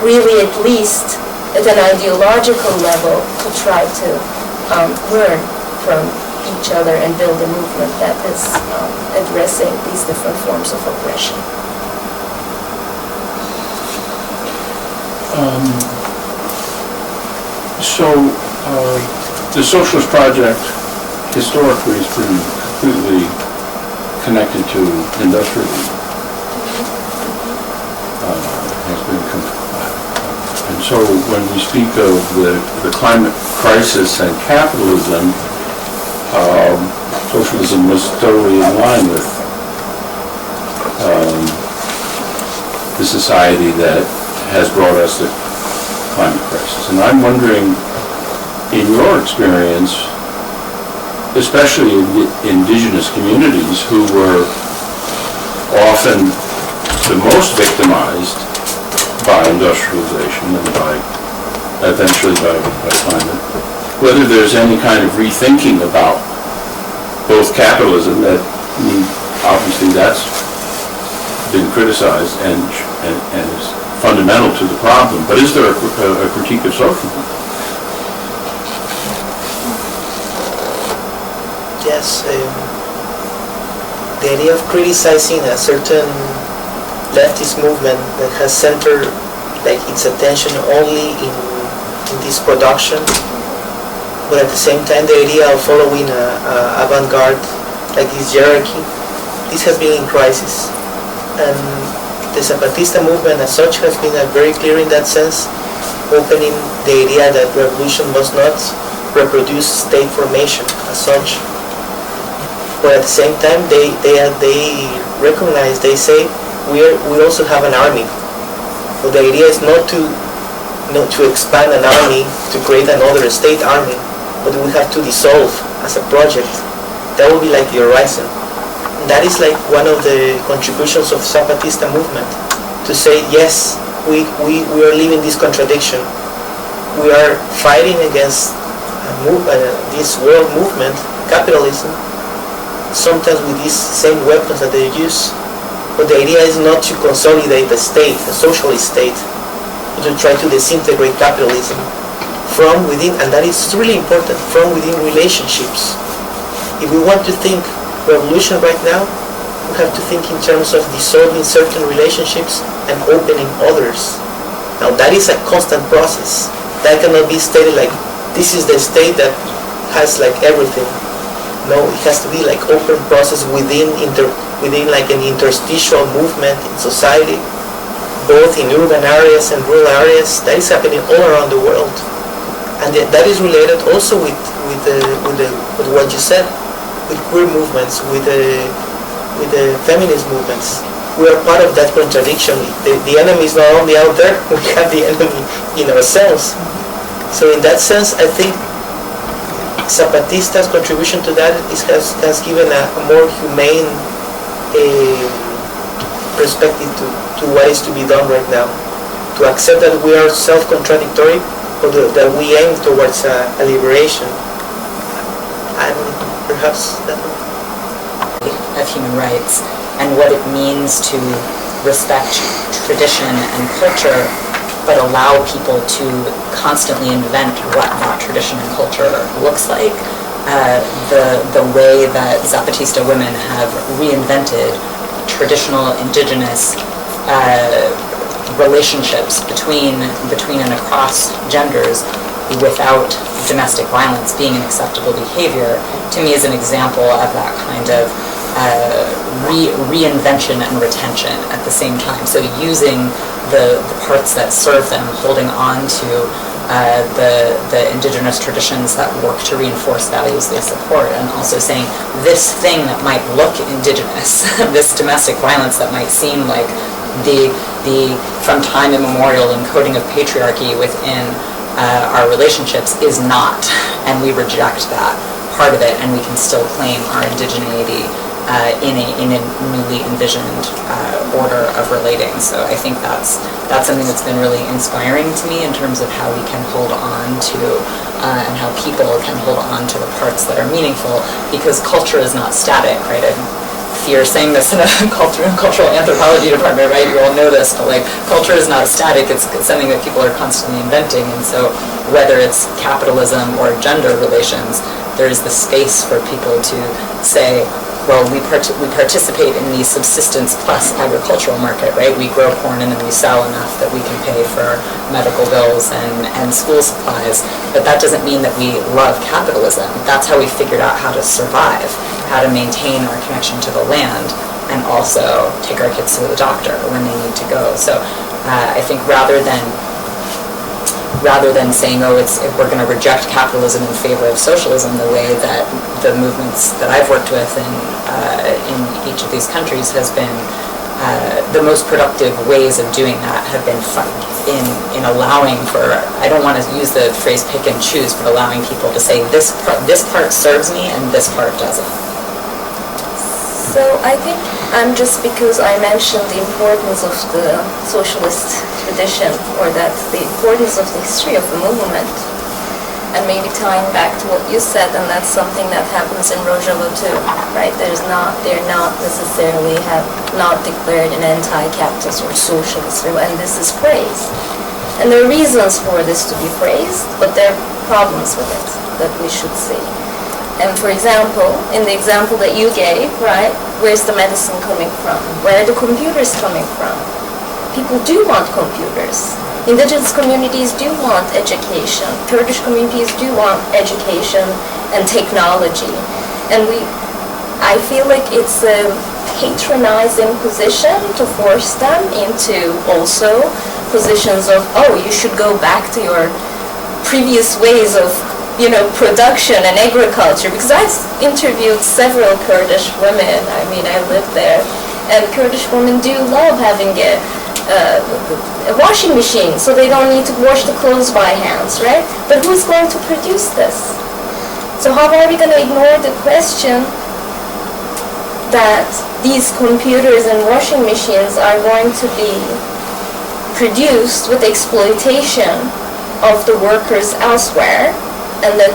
Speaker 1: really, at least at an ideological level, to try to learn from each other and build a movement that is addressing these different forms of oppression.
Speaker 10: The Socialist Project historically has been completely connected to industrialism. And so when we speak of the climate crisis and capitalism, socialism was totally in line with the society that has brought us the climate crisis. And I'm wondering, in your experience, especially in the indigenous communities who were often the most victimized by industrialization and eventually by climate, whether there's any kind of rethinking about both capitalism, that obviously that's been criticized and is fundamental to the problem, but is there a critique of socialism?
Speaker 2: Yes, the idea of criticizing a certain leftist movement that has centered its attention only in this production, but at the same time the idea of following avant-garde, like this hierarchy, this has been in crisis. And the Zapatista movement as such has been very clear in that sense, opening the idea that revolution must not reproduce state formation as such. But at the same time, they recognize, they say, we also have an army. So the idea is not to expand an army to create another state army, but we have to dissolve as a project. That will be like the horizon. And that is like one of the contributions of Zapatista movement, to say, yes, we are living this contradiction. We are fighting against this world movement, capitalism, sometimes with these same weapons that they use. But the idea is not to consolidate the state, a socialist state, but to try to disintegrate capitalism from within, and that is really important, from within relationships. If we want to think revolution right now, we have to think in terms of dissolving certain relationships and opening others. Now that is a constant process. That cannot be stated like, this is the state that has like everything. No, it has to be like open process within like an interstitial movement in society, both in urban areas and rural areas. That is happening all around the world, and that is related also with what you said, with queer movements, with the feminist movements. We are part of that contradiction. The enemy is not only out there; we have the enemy in ourselves. So in that sense, I think Zapatista's contribution to that has given a more humane perspective to what is to be done right now. To accept that we are self-contradictory, or that we aim towards a liberation. And perhaps that
Speaker 4: of human rights and what it means to respect tradition and culture, but allow people to constantly invent what that tradition and culture looks like. The way that Zapatista women have reinvented traditional indigenous relationships between and across genders without domestic violence being an acceptable behavior, to me is an example of that kind of reinvention and retention at the same time. So using the parts that serve them, holding on to the indigenous traditions that work to reinforce values they support, and also saying this thing that might look indigenous, this domestic violence that might seem like the from time immemorial encoding of patriarchy within our relationships is not, and we reject that part of it, and we can still claim our indigeneity in a newly envisioned order of relating. So I think that's something that's been really inspiring to me in terms of how we can hold on to and how people can hold on to the parts that are meaningful, because culture is not static, right? You're saying this in a cultural anthropology department, right? You all know this, but like culture is not static. It's something that people are constantly inventing, and so whether it's capitalism or gender relations, there's the space for people to say, well, we participate in the subsistence plus agricultural market, right? We grow corn and then we sell enough that we can pay for medical bills and school supplies, but that doesn't mean that we love capitalism. That's how we figured out how to survive, how to maintain our connection to the land, and also take our kids to the doctor when they need to go. So I think rather than saying, oh, we're going to reject capitalism in favor of socialism, the way that the movements that I've worked with in each of these countries has been, the most productive ways of doing that have been in allowing for, I don't want to use the phrase pick and choose, but allowing people to say this part serves me and this part doesn't.
Speaker 1: So I think just because I mentioned the importance of the socialist tradition, or that the importance of the history of the movement, and maybe tying back to what you said, and that's something that happens in Rojava too, right? They're not necessarily have not declared an anti-capitalist or socialist, and this is praised. And there are reasons for this to be praised, but there are problems with it that we should see. And for example, in the example that you gave, right, where's the medicine coming from? Where are the computers coming from? People do want computers. Indigenous communities do want education. Kurdish communities do want education and technology. And I feel like it's a patronizing position to force them into also positions of, oh, you should go back to your previous ways of production and agriculture, because I've interviewed several Kurdish women. I mean, I lived there, and Kurdish women do love having a washing machine, so they don't need to wash the clothes by hands, right? But who's going to produce this? So how are we going to ignore the question that these computers and washing machines are going to be produced with exploitation of the workers elsewhere, and that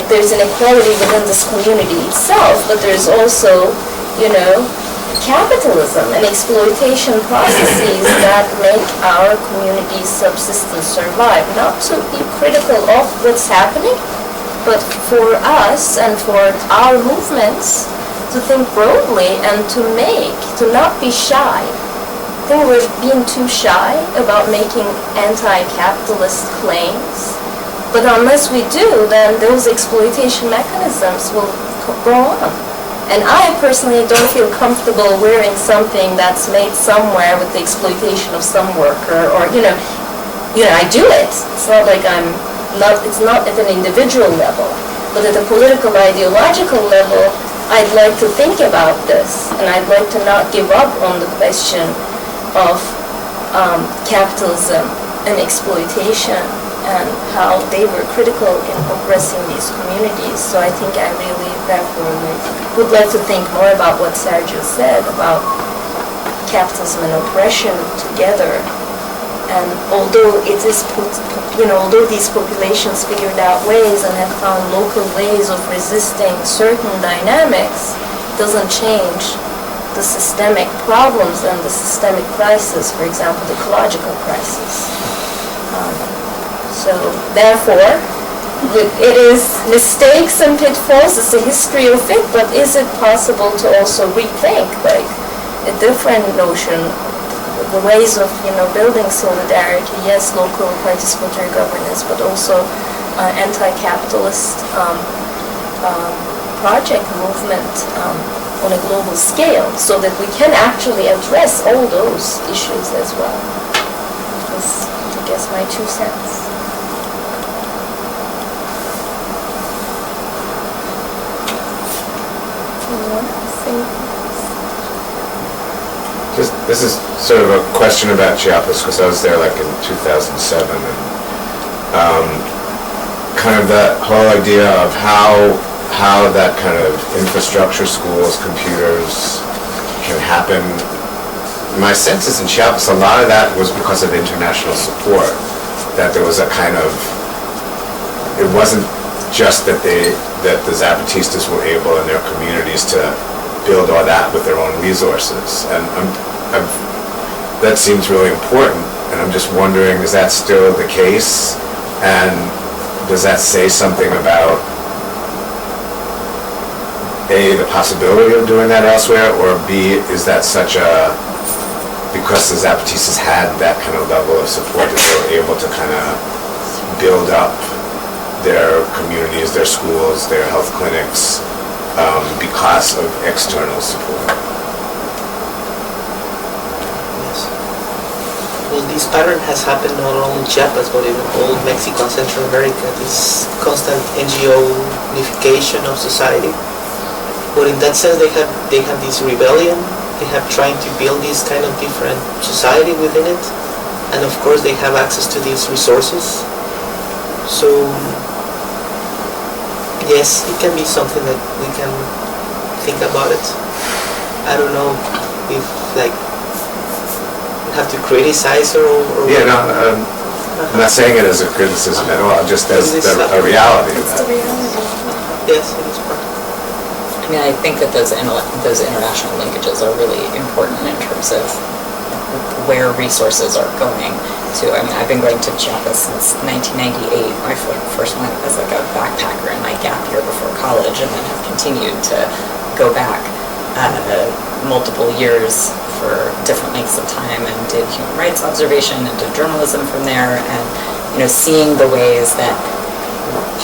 Speaker 1: there's inequality within this community itself, but there's also, capitalism and exploitation processes that make our community's subsistence survive. Not to be critical of what's happening, but for us and for our movements to think broadly and to not be shy. I think we're being too shy about making anti-capitalist claims. But unless we do, then those exploitation mechanisms will go on. And I personally don't feel comfortable wearing something that's made somewhere with the exploitation of some worker, or, I do it. It's not like it's not at an individual level. But at a political, ideological level, I'd like to think about this, and I'd like to not give up on the question of capitalism and exploitation, and how they were critical in oppressing these communities. So I think I really, therefore, would like to think more about what Sergio said about capitalism and oppression together. And although although these populations figured out ways and have found local ways of resisting certain dynamics, it doesn't change the systemic problems and the systemic crisis, for example, the ecological crisis. So therefore, it is mistakes and pitfalls, it's a history of it, but is it possible to also rethink like a different notion, the ways of building solidarity, yes, local participatory governance, but also anti-capitalist project movement on a global scale, so that we can actually address all those issues as well. That's, I guess, my 2 cents.
Speaker 5: This is sort of a question about Chiapas, because I was there like in 2007, and kind of that whole idea of how that kind of infrastructure, schools, computers can happen. My sense is in Chiapas, a lot of that was because of international support, that there was a kind of, it wasn't just that the Zapatistas were able in their communities to build all that with their own resources. And that seems really important, and I'm just wondering, is that still the case? And does that say something about A, the possibility of doing that elsewhere, or B, is that such a, because the Zapatistas had that kind of level of support that they were able to kind of build up their communities, their schools, their health clinics, because of external support?
Speaker 2: Yes. Well, this pattern has happened not only in Chiapas, but in all Mexico and Central America, this constant NGO-ification of society. But in that sense, they have this rebellion. They have trying to build this kind of different society within it, and of course they have access to these resources. So yes, it can be something that we can think about it. I don't know if like we have to criticize or
Speaker 5: Yeah, no, I'm not saying it as a criticism at all, just as a reality.
Speaker 1: It's the reality.
Speaker 2: Yes, it is part.
Speaker 4: I mean, I think that those international linkages are really important in terms of where resources are going to. I mean, I've been going to Chiapas since 1998. I first went as like a backpacker in my gap year before college, and then have continued to go back multiple years for different lengths of time, and did human rights observation and did journalism from there, and seeing the ways that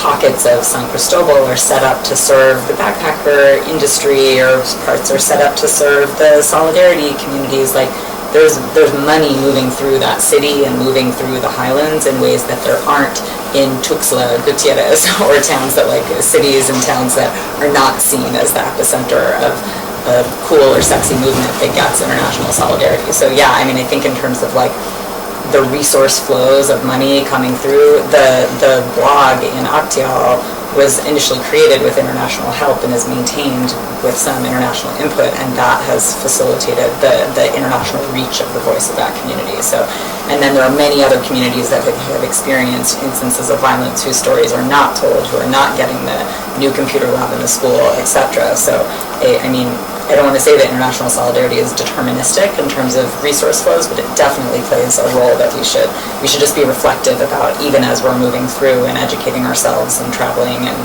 Speaker 4: pockets of San Cristobal are set up to serve the backpacker industry, or parts are set up to serve the solidarity communities. Like there's money moving through that city and moving through the highlands in ways that there aren't in Tuxtla Gutierrez or towns that cities and towns that are not seen as the epicenter of a cool or sexy movement that gets international solidarity. So yeah, I mean, I think in terms of the resource flows of money coming through, the blog in Actial was initially created with international help and is maintained with some international input, and that has facilitated the international reach of the voice of that community. So, and then there are many other communities that have experienced instances of violence whose stories are not told, who are not getting the new computer lab in the school, etc. So, I mean, I don't want to say that international solidarity is deterministic in terms of resource flows, but it definitely plays a role that we should just be reflective about, even as we're moving through and educating ourselves and traveling and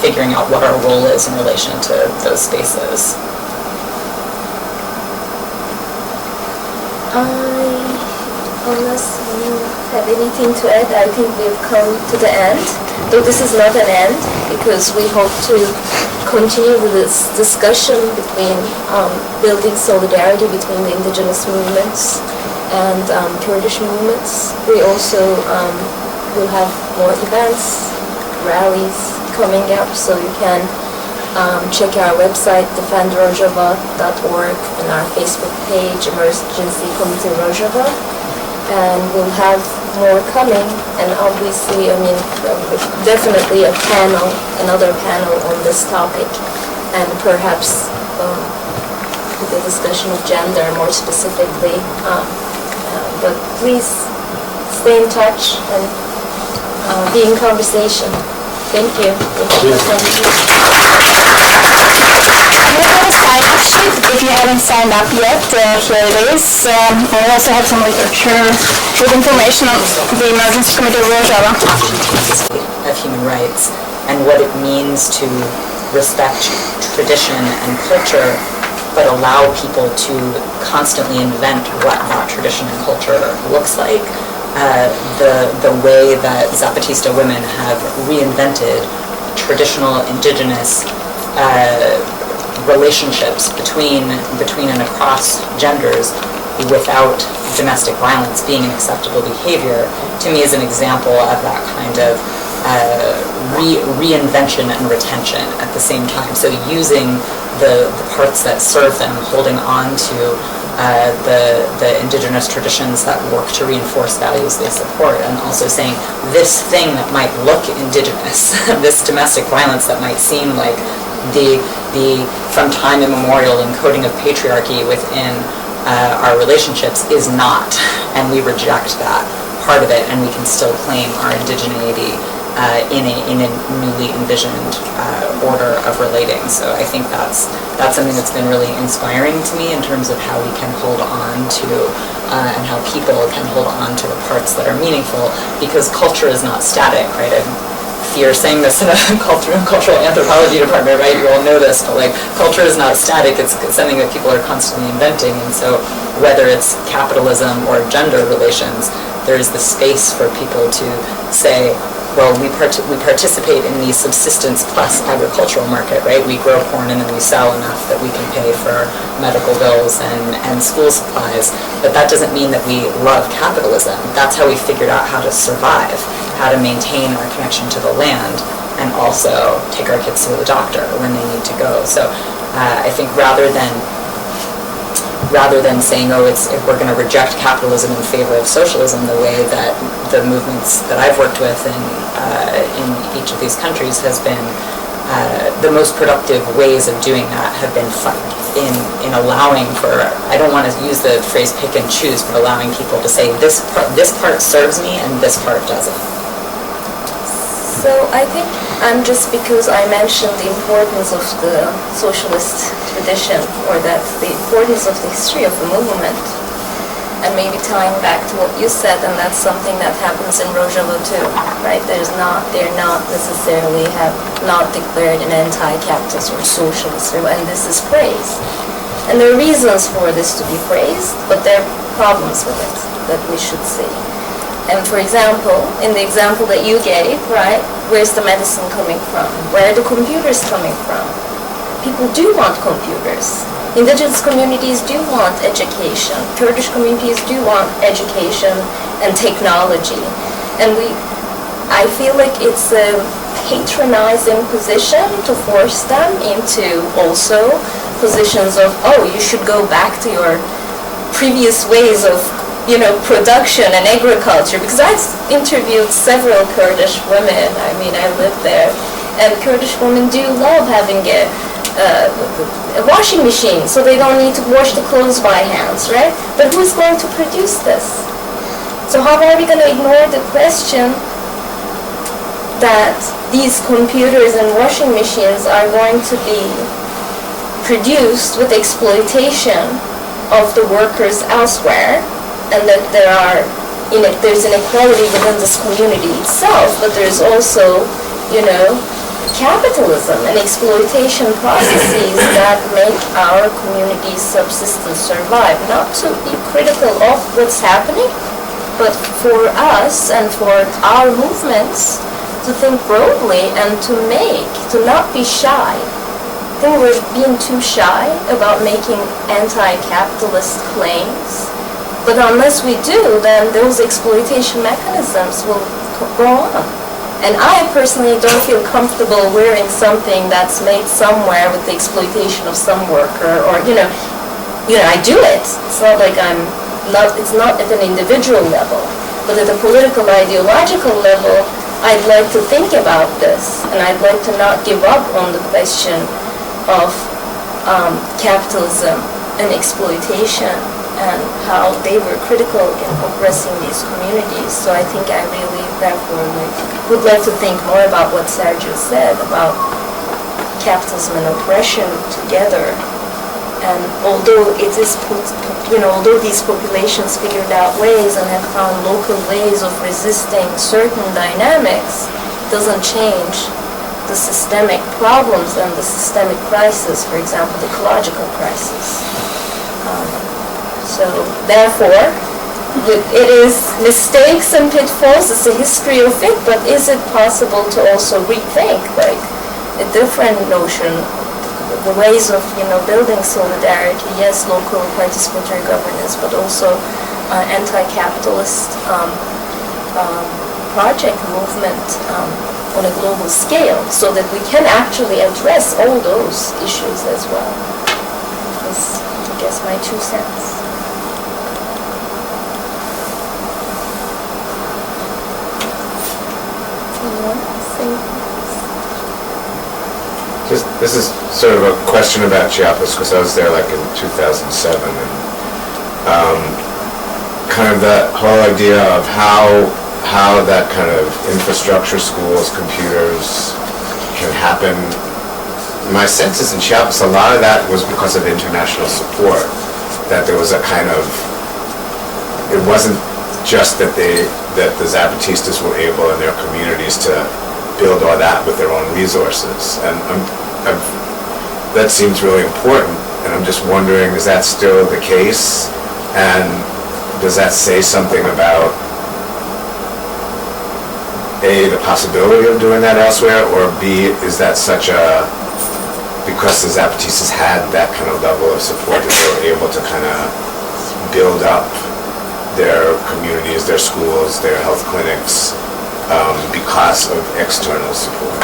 Speaker 4: figuring out what our role is in relation to those spaces.
Speaker 1: Unless you have anything to add, I think we've come to the end. Though this is not an end, because we hope to continue with this discussion between building solidarity between the indigenous movements and Kurdish movements. We also will have more events, rallies coming up, so you can check our website, defendrojava.org, and our Facebook page, Emergency Committee Rojava. And we'll have more coming, and obviously, I mean, definitely another panel on this topic, and perhaps the discussion of gender more specifically. But please stay in touch and be in conversation. Thank you.
Speaker 3: We have a sign-up sheet. If you haven't signed up yet, here it is. I also have some literature with information on the Emergency Committee of Rojava.
Speaker 4: Of human rights and what it means to respect tradition and culture, but allow people to constantly invent what that tradition and culture looks like. The way that Zapatista women have reinvented traditional indigenous relationships between and across genders without domestic violence being an acceptable behavior, to me is an example of that kind of reinvention and retention at the same time. So using the parts that serve them, holding on to the indigenous traditions that work to reinforce values they support, and also saying this thing that might look indigenous, this domestic violence that might seem like the from time immemorial encoding of patriarchy within our relationships is not, and we reject that part of it, and we can still claim our indigeneity in a newly envisioned order of relating. So I think that's something that's been really inspiring to me in terms of how we can hold on to and how people can hold on to the parts that are meaningful, because culture is not static, right? You're saying this in a cultural anthropology department, right? You all know this, but like culture is not static. It's something that people are constantly inventing, and so whether it's capitalism or gender relations, there's the space for people to say, well, we participate in the subsistence plus agricultural market, right? We grow corn and then we sell enough that we can pay for medical bills and school supplies, but that doesn't mean that we love capitalism. That's how we figured out how to survive, how to maintain our connection to the land, and also take our kids to the doctor when they need to go. So I think rather than saying, we're going to reject capitalism in favor of socialism, the way that the movements that I've worked with in each of these countries has been, the most productive ways of doing that have been in allowing for, I don't want to use the phrase pick and choose, but allowing people to say this part serves me and this part doesn't.
Speaker 1: So I think just because I mentioned the importance of the socialist tradition, or that the importance of the history of the movement, and maybe tying back to what you said, and that's something that happens in Rojava too, right? They're not necessarily have not declared an anti-capitalist or socialist, and this is praised. And there are reasons for this to be praised, but there are problems with it that we should see. And for example, in the example that you gave, right, where's the medicine coming from? Where are the computers coming from? People do want computers. Indigenous communities do want education. Kurdish communities do want education and technology. And I feel like it's a patronizing position to force them into also positions of, oh, you should go back to your previous ways of production and agriculture, because I've interviewed several Kurdish women. I mean, I live there, and Kurdish women do love having a washing machine, so they don't need to wash the clothes by hands, right? But who's going to produce this? So how are we going to ignore the question that these computers and washing machines are going to be produced with exploitation of the workers elsewhere, and that there's inequality within this community itself, but there's also, capitalism and exploitation processes that make our community's subsistence survive. Not to be critical of what's happening, but for us and for our movements to think broadly and to not be shy. I think we're being too shy about making anti-capitalist claims. But unless we do, then those exploitation mechanisms will go on. And I personally don't feel comfortable wearing something that's made somewhere with the exploitation of some worker, or, I do it. It's not like it's not at an individual level. But at a political, ideological level, I'd like to think about this, and I'd like to not give up on the question of capitalism and exploitation, and how they were critical in oppressing these communities. So I think I really, therefore, would like to think more about what Sergio said about capitalism and oppression together. And although it is, although these populations figured out ways and have found local ways of resisting certain dynamics, it doesn't change the systemic problems and the systemic crisis, for example, the ecological crisis. So therefore, it is mistakes and pitfalls, it's a history of it, but is it possible to also rethink like a different notion, the ways of building solidarity, yes, local participatory governance, but also anti-capitalist project movement on a global scale, so that we can actually address all those issues as well. That's, I guess, my 2 cents.
Speaker 5: This is sort of a question about Chiapas, because I was there like in 2007, and kind of that whole idea of how that kind of infrastructure, schools, computers can happen. My sense is in Chiapas, a lot of that was because of international support, that there was a kind of, it wasn't just that the Zapatistas were able in their communities to build all that with their own resources. And that seems really important, and I'm just wondering, is that still the case? And does that say something about A, the possibility of doing that elsewhere, or B, is that such a, because the Zapatistas had that kind of level of support, that they were able to kind of build up their communities, their schools, their health clinics, because of external support?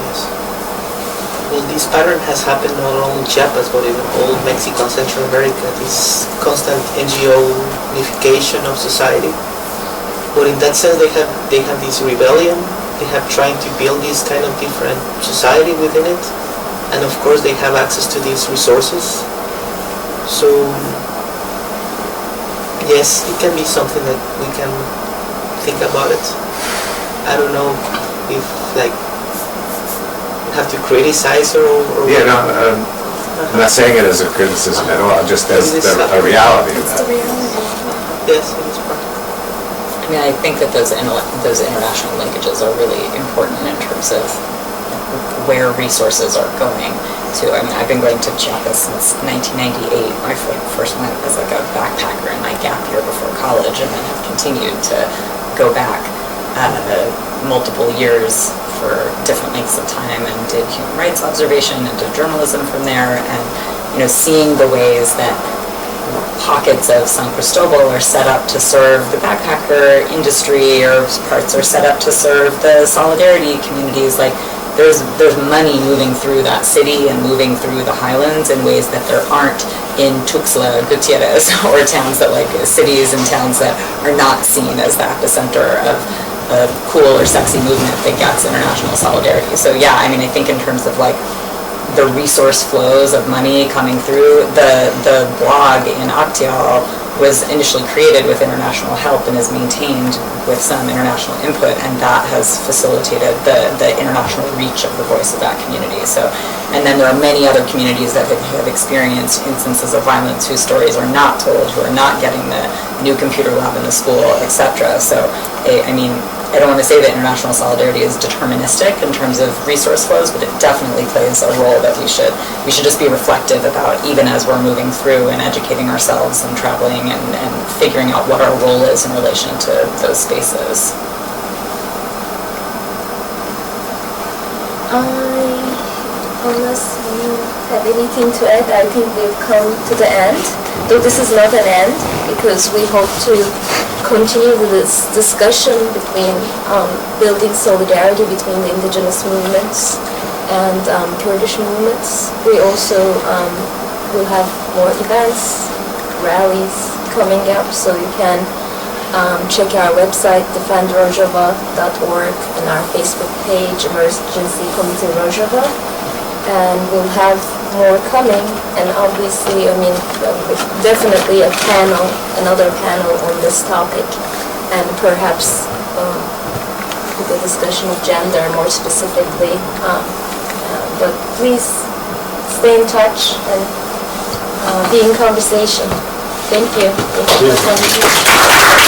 Speaker 2: Yes. Well, this pattern has happened not only in Chiapas, but even all Mexico and Central America, this constant NGO-ification of society. But in that sense, they have this rebellion. They have trying to build this kind of different society within it, and of course they have access to these resources. So yes, it can be something that we can think about it. I don't know if like we have to criticize or
Speaker 5: Yeah, no, I'm not saying it as a criticism at all, just as a reality of that.
Speaker 2: Yes, it is part.
Speaker 4: I mean, I think that those international linkages are really important in terms of where resources are going to. I mean, I've been going to Chiapas since 1998. I first went as like a backpacker in my gap year before college, and then have continued to go back multiple years for different lengths of time, and did human rights observation and did journalism from there, and seeing the ways that pockets of San Cristobal are set up to serve the backpacker industry, or parts are set up to serve the solidarity communities. Like there's money moving through that city and moving through the highlands in ways that there aren't in Tuxtla Gutierrez or towns that cities and towns that are not seen as the epicenter of a cool or sexy movement that gets international solidarity. So yeah, I mean, I think in terms of the resource flows of money coming through, the blog in Actial was initially created with international help and is maintained with some international input, and that has facilitated the international reach of the voice of that community. So, and then there are many other communities that have experienced instances of violence whose stories are not told, who are not getting the new computer lab in the school, etc. So, I mean, I don't want to say that international solidarity is deterministic in terms of resource flows, but it definitely plays a role that we should just be reflective about, even as we're moving through and educating ourselves and traveling and figuring out what our role is in relation to those spaces.
Speaker 1: Unless you have anything to add, I think we've come to the end. Though this is not an end, because we hope to continue this discussion between building solidarity between the indigenous movements and Kurdish movements. We also will have more events, rallies coming up, so you can check our website, defendrojava.org, and our Facebook page, Emergency Committee Rojava. And we'll have more coming, and obviously, I mean, definitely another panel on this topic, and perhaps the discussion of gender more specifically. But please stay in touch and be in conversation. Thank you.
Speaker 9: Thank you.